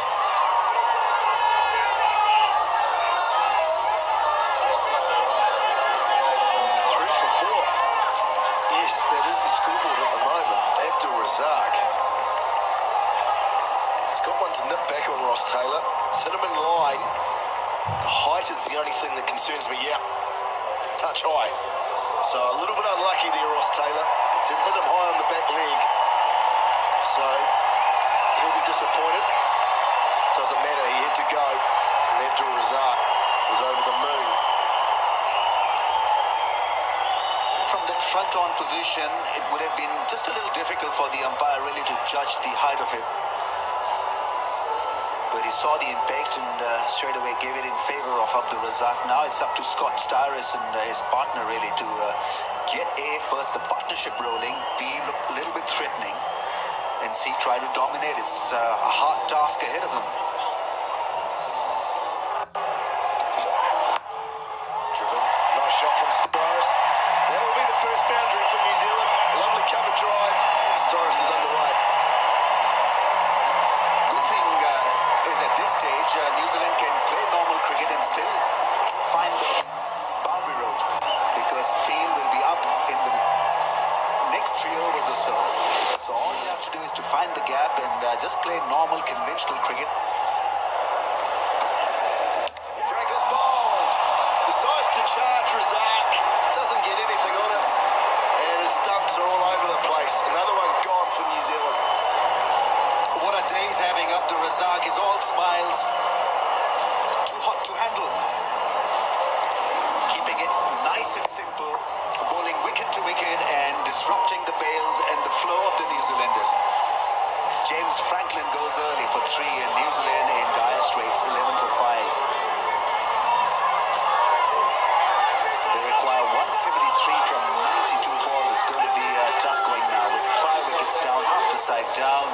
3 for 4. Yes, that is the scoreboard at the moment. Abdul Razak. He's got one to nip back on Ross Taylor. Set him in line. The height is the only thing that concerns me. Yeah, touch high. So a little bit unlucky there, Ross Taylor. Didn't hit him high on the back leg. So he'll be disappointed. Doesn't matter, he had to go. And Abdul Razak was over the moon. From that front-on position, it would have been just a little difficult for the umpire really to judge the height of it. But he saw the impact and straight away gave it in favor of Abdul Razak. Now it's up to Scott Styris and his partner really to get first the partnership rolling, B look a little bit threatening, and C try to dominate. It's a hard task ahead of them. Driven, nice shot from Styris. That will be the first boundary for New Zealand. A lovely cover drive. Styris is underway. Good thing is at this stage, New Zealand can play normal cricket and still find the boundary road, because field will be up in the next 3 overs or so. So all you have to do is to find the gap and just play normal conventional cricket. Franklin's bowled. Decides to charge Razak. Doesn't get anything on it. And his stumps are all over the place. Another one gone for New Zealand. What a day he's having. Abdul Razak is all smiles. Too hot to handle. Keeping it nice and simple. Bowling wicket to wicket and disrupting the bails and the flow of the New Zealanders. James Franklin goes early for 3 and New Zealand in dire straits, 11 for 5. They require 173 from 92 balls. It's going to be tough going now with 5 wickets down, half the side down.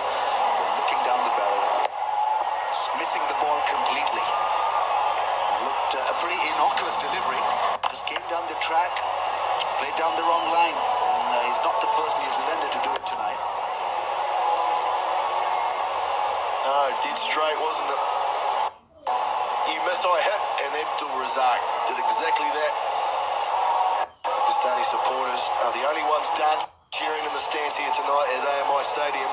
Looking down the barrel, just missing the ball completely. Looked a pretty innocuous delivery. Just came down the track, played down the wrong line. And, he's not the first New Zealander to do it tonight. No, dead straight, wasn't it? You miss, I hit, and Abdul Razak did exactly that. Pakistani supporters are the only ones dancing, cheering in the stands here tonight at AMI Stadium.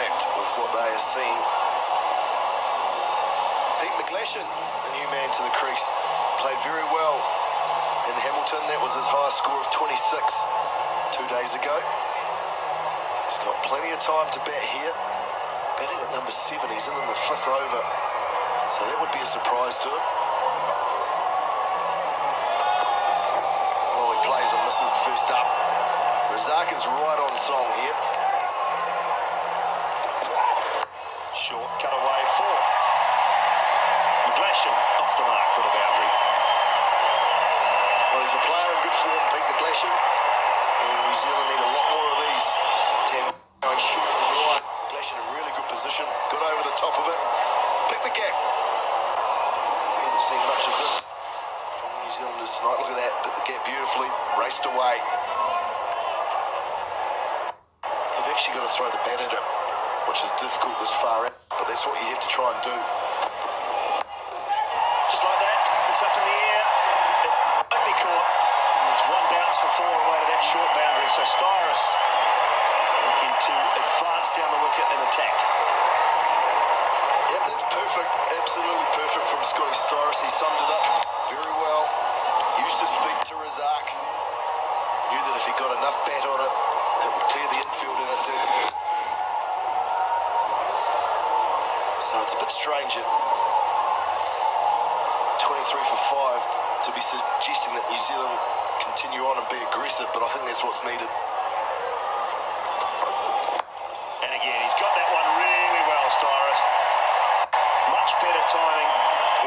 With what they are seeing. Pete McGlashan, the new man to the crease, played very well in Hamilton. That was his highest score of 26 2 days ago. He's got plenty of time to bat here. Batting at number 7, he's in the 5th over, so that would be a surprise to him. Oh, he plays and misses first up. Razak is right on song here. Short cut away for McGlashan off the mark with a boundary. Well, he's a player in good form, Pete McGlashan, and New Zealand need a lot more of these. 10 going short and right. McGlashan in really good position, got over the top of it, picked the gap. We haven't seen much of this from New Zealanders tonight. Look at that, picked the gap beautifully, raced away. You've actually got to throw the bat at it, which is difficult this far out, but but that's what you have to try and do. Just like that, it's up in the air. It won't be caught. There's one bounce for 4 away to that short boundary. So Styrus looking to advance down the wicket and attack. Yep, that's perfect. Absolutely perfect from Scotty Styrus. He summed it up very well. Used his feet to his arc. Knew that if he got enough bat on it, it would clear the infield, and it did. So it's a bit strange at 23 for 5 to be suggesting that New Zealand continue on and be aggressive, but I think that's what's needed. And again, he's got that one really well, Styrus. Much better timing.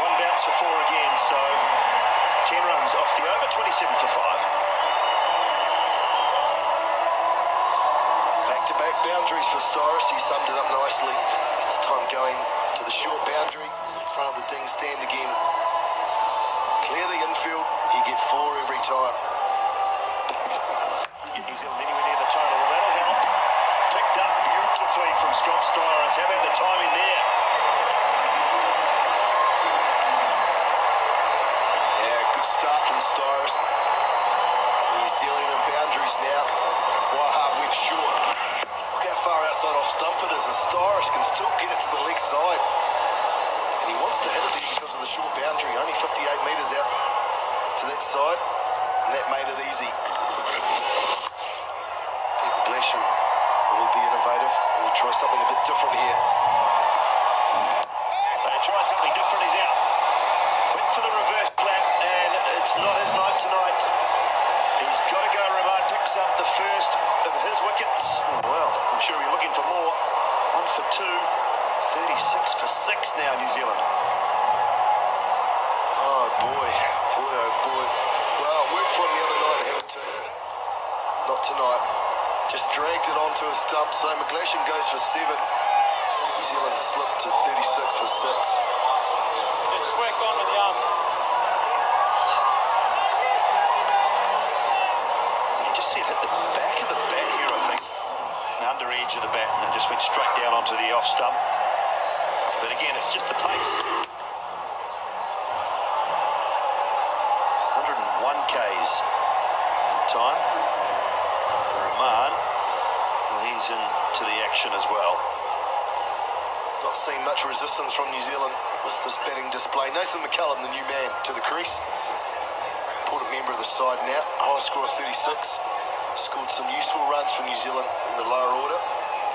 One bounce for 4 again, so 10 runs off the over, 27 for 5. Back-to-back boundaries for Styrus. He summed it up nicely. This time going to the short boundary in front of the ding stand again. Clear the infield, you get 4 every time. Get New Zealand anywhere near the total, well, that'll help. Picked up beautifully from Scott Styrus. How about the timing there? Yeah, good start from Styrus. He's dealing in boundaries now. Wahab went short. Look how far outside off stump it is, and Styrus can still get it to the leg side. And he wants to hit it there because of the short boundary, only 58 metres out to that side, and that made it easy. People bless him. Will be innovative, and we'll try something a bit different here. They tried something different, he's out. Went for the reverse flap, and it's not his night tonight. He's got to go. Rahman picks up the first of his wickets. Well, I'm sure we're looking for more. 1 for 2, 36 for 6 now, New Zealand. Oh boy, oh boy. Well, it worked for him the other night, Hamilton. Not tonight. Just dragged it onto a stump, so McGlashan goes for 7. New Zealand slipped to 36 for 6. Just a quick one with the arm. You just see it hit the back of the bat here, I think. The under edge of the bat, and it just went straight down onto the off stump. But again, it's just the pace. 101 Ks time. Rahman, well, he's into the action as well. Not seen much resistance from New Zealand with this batting display. Nathan McCullum, the new man, to the crease. Important member of the side now. High score of 36. Scored some useful runs for New Zealand in the lower order.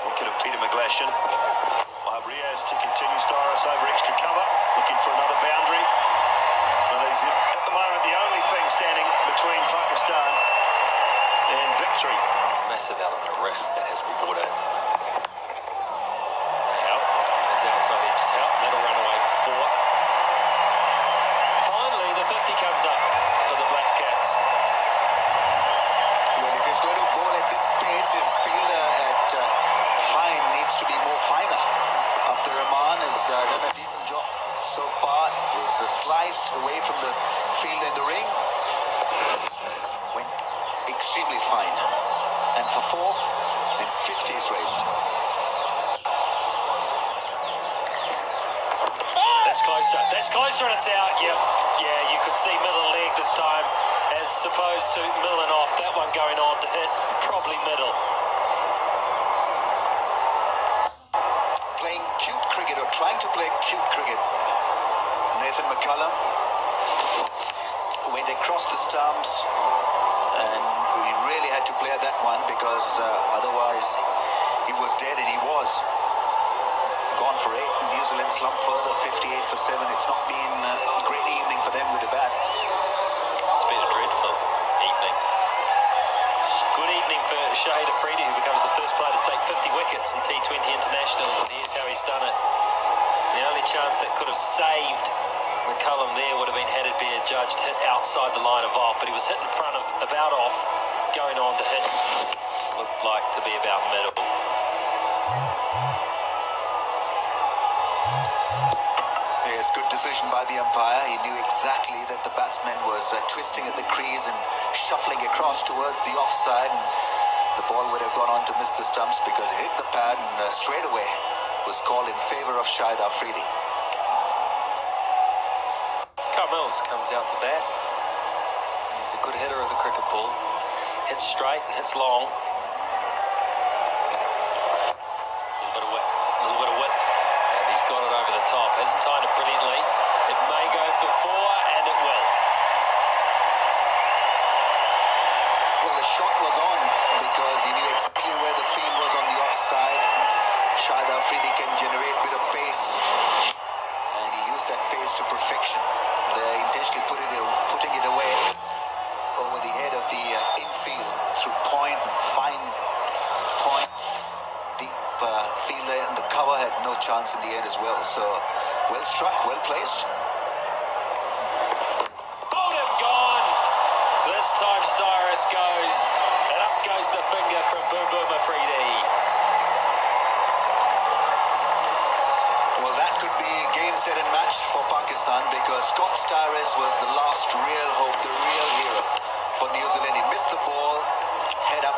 Wicket of Peter McGlashan. Riaz to continue. Styrus over extra cover, looking for another boundary. And he's at the moment the only thing standing between Pakistan and victory. Massive element of risk that has to be brought in. Help. His outside edge is help. That'll run away 4. Finally, the 50 comes up for the Black Caps. Well, if he's going to bowl at this pace, his fielder at fine needs to be more finer. After Rahman has done a decent job so far, was sliced away from the field and the ring. Went extremely fine. And for 4, and 50 is raised. That's closer. That's closer and it's out. Yep. Yeah, you could see middle leg this time as opposed to middle and off. That one going on to hit probably middle. Playing cute cricket, or trying to play cute cricket. Nathan McCullum went across the stumps, and we really had to play that one because otherwise he was dead, and he was. Gone for 8. New Zealand slumped further, 58 for 7. It's not been a great evening for them with the bat. It's been a dreadful evening. Good evening for Shahid Afridi, who becomes the first player to take 50 wickets in T20 internationals, and here's how he's done it. The only chance that could have saved McCullum there would have been had it been adjudged hit outside the line of off, but he was hit in front of, about off, going on to hit, looked like to be about middle. Yes, good decision by the umpire. He knew exactly that the batsman was twisting at the crease and shuffling across towards the offside, and the ball would have gone on to miss the stumps because it hit the pad and straight away was called in favor of Shahid Afridi. Carl Mills comes out to bat. He's a good hitter of the cricket ball. Hits straight and hits long. A little bit of width. And he's got it over the top. Hasn't timed it brilliantly. It may go for 4, and it will. Well, the shot was on because he knew exactly where the field was on the offside. Shahid Afridi can generate a bit of pace, and he used that pace to perfection. They're intentionally putting it away over the head of the infield through point and fine point. Deep fielder and the cover had no chance in the end as well. So well struck, well placed. Bowled gone. This time Styrus goes, and up goes the finger from Boom Boom Afridi. Well, that could be game, set and match for Pakistan because Scott Styrus was the last real hope, the real hero for New Zealand. He missed the ball, head up,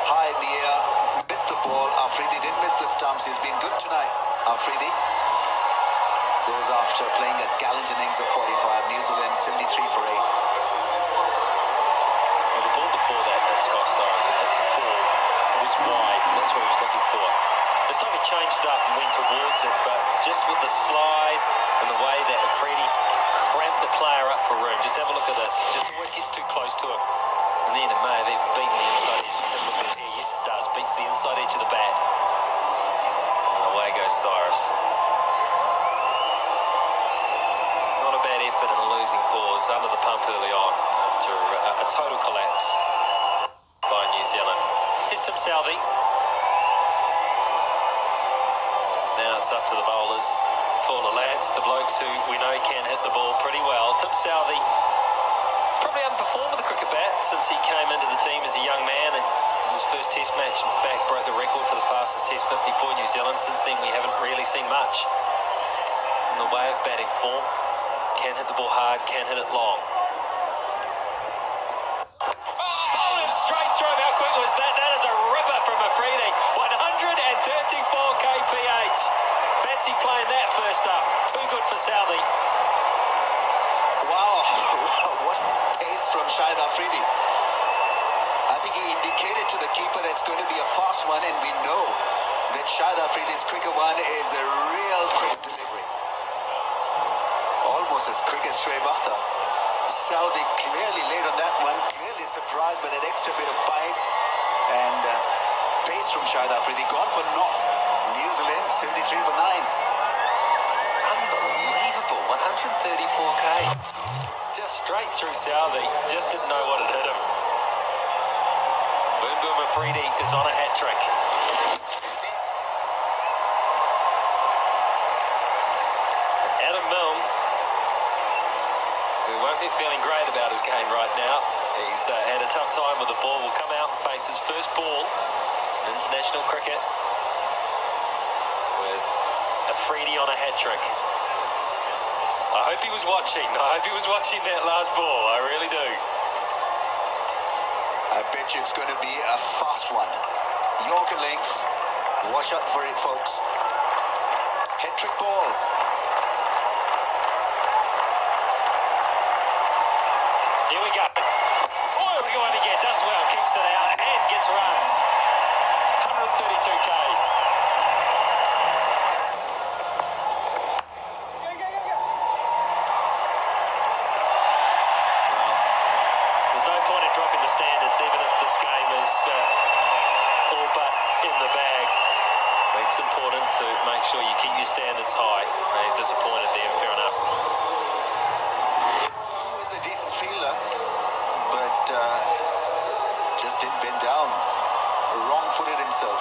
high in the air, missed the ball. Afridi didn't miss the stumps. He's been good tonight. Afridi goes after playing a gallant innings of 45. New Zealand 73 for 8. Well, the ball before that Scott Styrus had hit for 4 was wide, and that's what he was looking for. This time he changed it up and went towards it, but just with the slide and the way that Afridi cramped the player up for room. Just have a look at this. Just always gets too close to him. And then it may have even beaten the inside edge. Just have a look at it here. Yes, it does. Beats the inside edge of the bat. And away goes Styrus. Not a bad effort in a losing cause. Under the pump early on after a total collapse by New Zealand. Here's Tim Southee. Now it's up to the bowlers, the taller lads, the blokes who we know can hit the ball pretty well. Tim Southee probably underperformed with the cricket bat since he came into the team as a young man, and in his first test match, in fact, broke the record for the fastest test 50 for New Zealand. Since then, we haven't really seen much in the way of batting form. Can hit the ball hard, can hit it long. Straight through. How quick was that? That is a ripper from Afridi. 134 kph. Fancy playing that first up. Too good for Southee. Wow, what pace from Shahid Afridi. I think he indicated to the keeper that's going to be a fast one, and we know that Shahid Afridi's quicker one is a real quick delivery. Almost as quick as Shoaib Akhtar. Southee clearly late on that one, clearly surprised by that extra bit of bite, and pace from Shahid Afridi. Gone for naught. New Zealand 73 for 9. Unbelievable. 134k. Just straight through Southee. Just didn't know what had hit him. Boom Boom Afridi is on a hat trick. Adam Milne, who won't be feeling great about his game right now. He's had a tough time with the ball. Will come out and face his first ball in international cricket with Afridi on a hat trick. I hope he was watching. I hope he was watching that last ball. I really do. I bet you it's going to be a fast one. Yorker length. Watch out for it, folks. Hat trick ball. Here we go. Quick one again. Does well. Keeps it out and gets runs. 132k. Dropping the standards, even if this game is all but in the bag. It's important to make sure you keep your standards high. He's disappointed there, fair enough. He was a decent fielder, but just didn't bend down. Wrong-footed himself.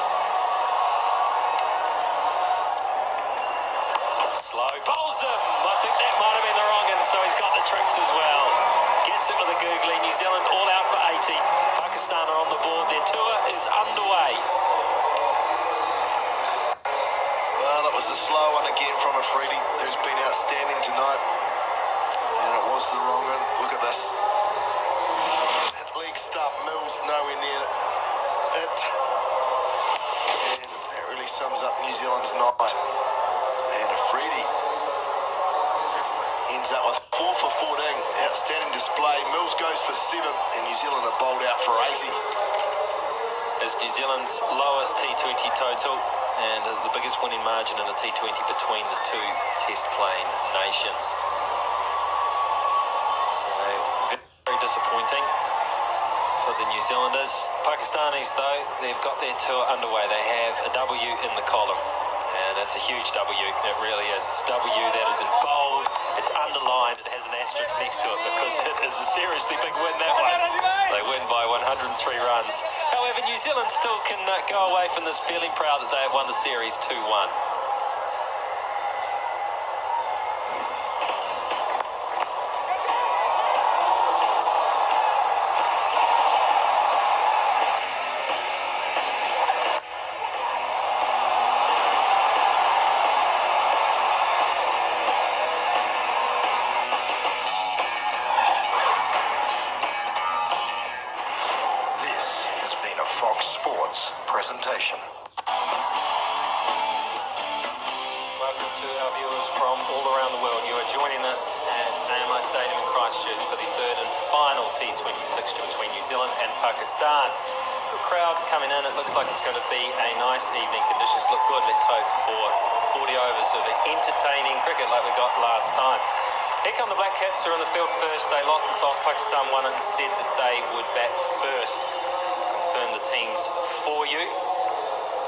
Slow, bowls him. I think that might have been the wrong one, so he's got the tricks as well. Gets it with a googly. New Zealand all out for 80. Pakistan are on the board. Their tour is underway. Well, that was a slow one again from Afridi, who's been outstanding tonight. And it was the wrong one. Look at this. That leg stump, Mills nowhere near it. And that really really sums up New Zealand's night. And Freddie ends up with 4 for 14. Outstanding display. Mills goes for 7, and New Zealand are bowled out for 80. Is New Zealand's lowest T20 total and the biggest winning margin in a T20 between the two test-playing nations. So, very disappointing for the New Zealanders. Pakistanis, though, they've got their tour underway. They have a W in the column, and it's a huge W. It really is. It's a W that is in bold, it's underlined, it has an asterisk next to it because it is a seriously big win, that one. They win by 103 runs. However, New Zealand still can go away from this feeling proud that they have won the series 2-1. Fox Sports presentation. Welcome to our viewers from all around the world. You are joining us at AMI Stadium in Christchurch for the third and final T20 fixture between New Zealand and Pakistan. The crowd coming in, it looks like it's going to be a nice evening. Conditions look good. Let's hope for 40 overs of entertaining cricket like we got last time. Here come the Black Caps, who are in the field first. They lost the toss. Pakistan won it and said that they would bat first. Confirm the teams for you.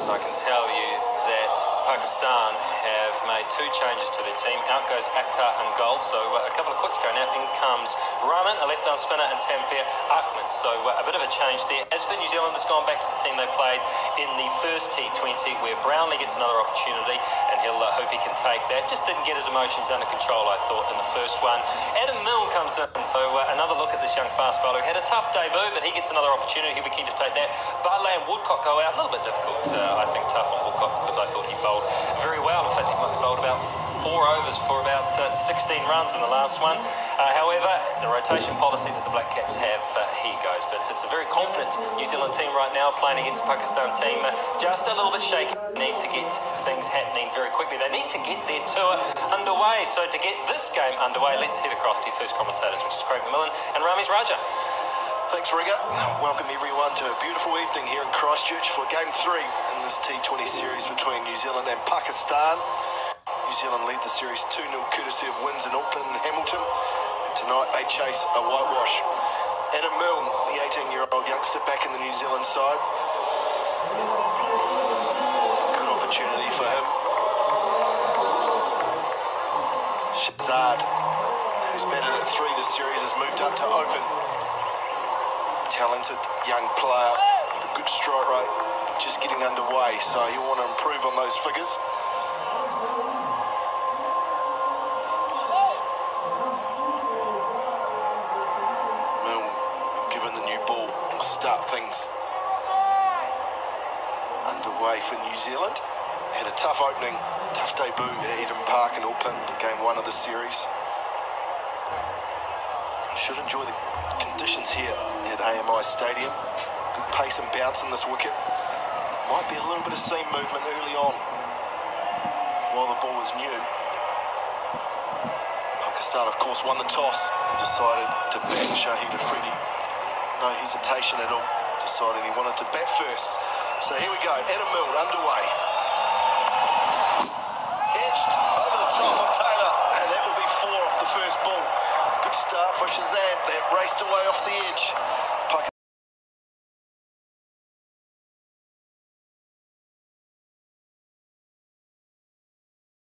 I can tell you that Pakistan have made 2 changes to their team. Out goes Akhtar and goal, so a couple of quicks go now. In comes Rahman, a left-arm spinner, and Tanveer Ahmed. So a bit of a change there. As for New Zealand, has gone back to the team they played in the first T20, where Brownlee gets another opportunity, and he'll hope he can take that. Just didn't get his emotions under control, I thought, in the first one. Adam Milne comes in, so another look at this young fast bowler who had a tough debut, but he gets another opportunity. He'll be keen to take that. Bartley and Woodcock go out. A little bit difficult, I think, tough on Woodcock, because I thought he bowled very well. In fact, he bowled about 4 overs for about 16 runs in the last one. However, the rotation policy that the Black Caps have, here goes. But it's a very confident New Zealand team right now playing against the Pakistan team. Just a little bit shaky. Need to get things happening very quickly. They need to get their tour underway. So to get this game underway, let's head across to your first commentators, which is Craig McMillan and Ramesh Raja. Thanks, Rigger. Welcome everyone to a beautiful evening here in Christchurch for Game 3 in this T20 series between New Zealand and Pakistan. New Zealand lead the series 2-0 courtesy of wins in Auckland and Hamilton. And tonight they chase a whitewash. Adam Milne, the 18-year-old youngster, back in the New Zealand side. Good opportunity for him. Shazad, who's batted at 3 this series, has moved up to open. Talented young player with a good strike rate, just getting underway, so you want to improve on those figures. Milne, given the new ball, will start things underway for New Zealand. Had a tough opening, tough debut at Eden Park in Auckland in Game 1 of the series. Should enjoy the conditions here at AMI Stadium. Good pace and bounce in this wicket. Might be a little bit of seam movement early on while the ball is new. Pakistan, of course, won the toss and decided to bat Shahid Afridi. No hesitation at all, deciding he wanted to bat first. So here we go, Adam Milne underway. Edged over the top of Taylor, and that will be 4 off the first ball. Good start for Shazad. That raced away off the edge.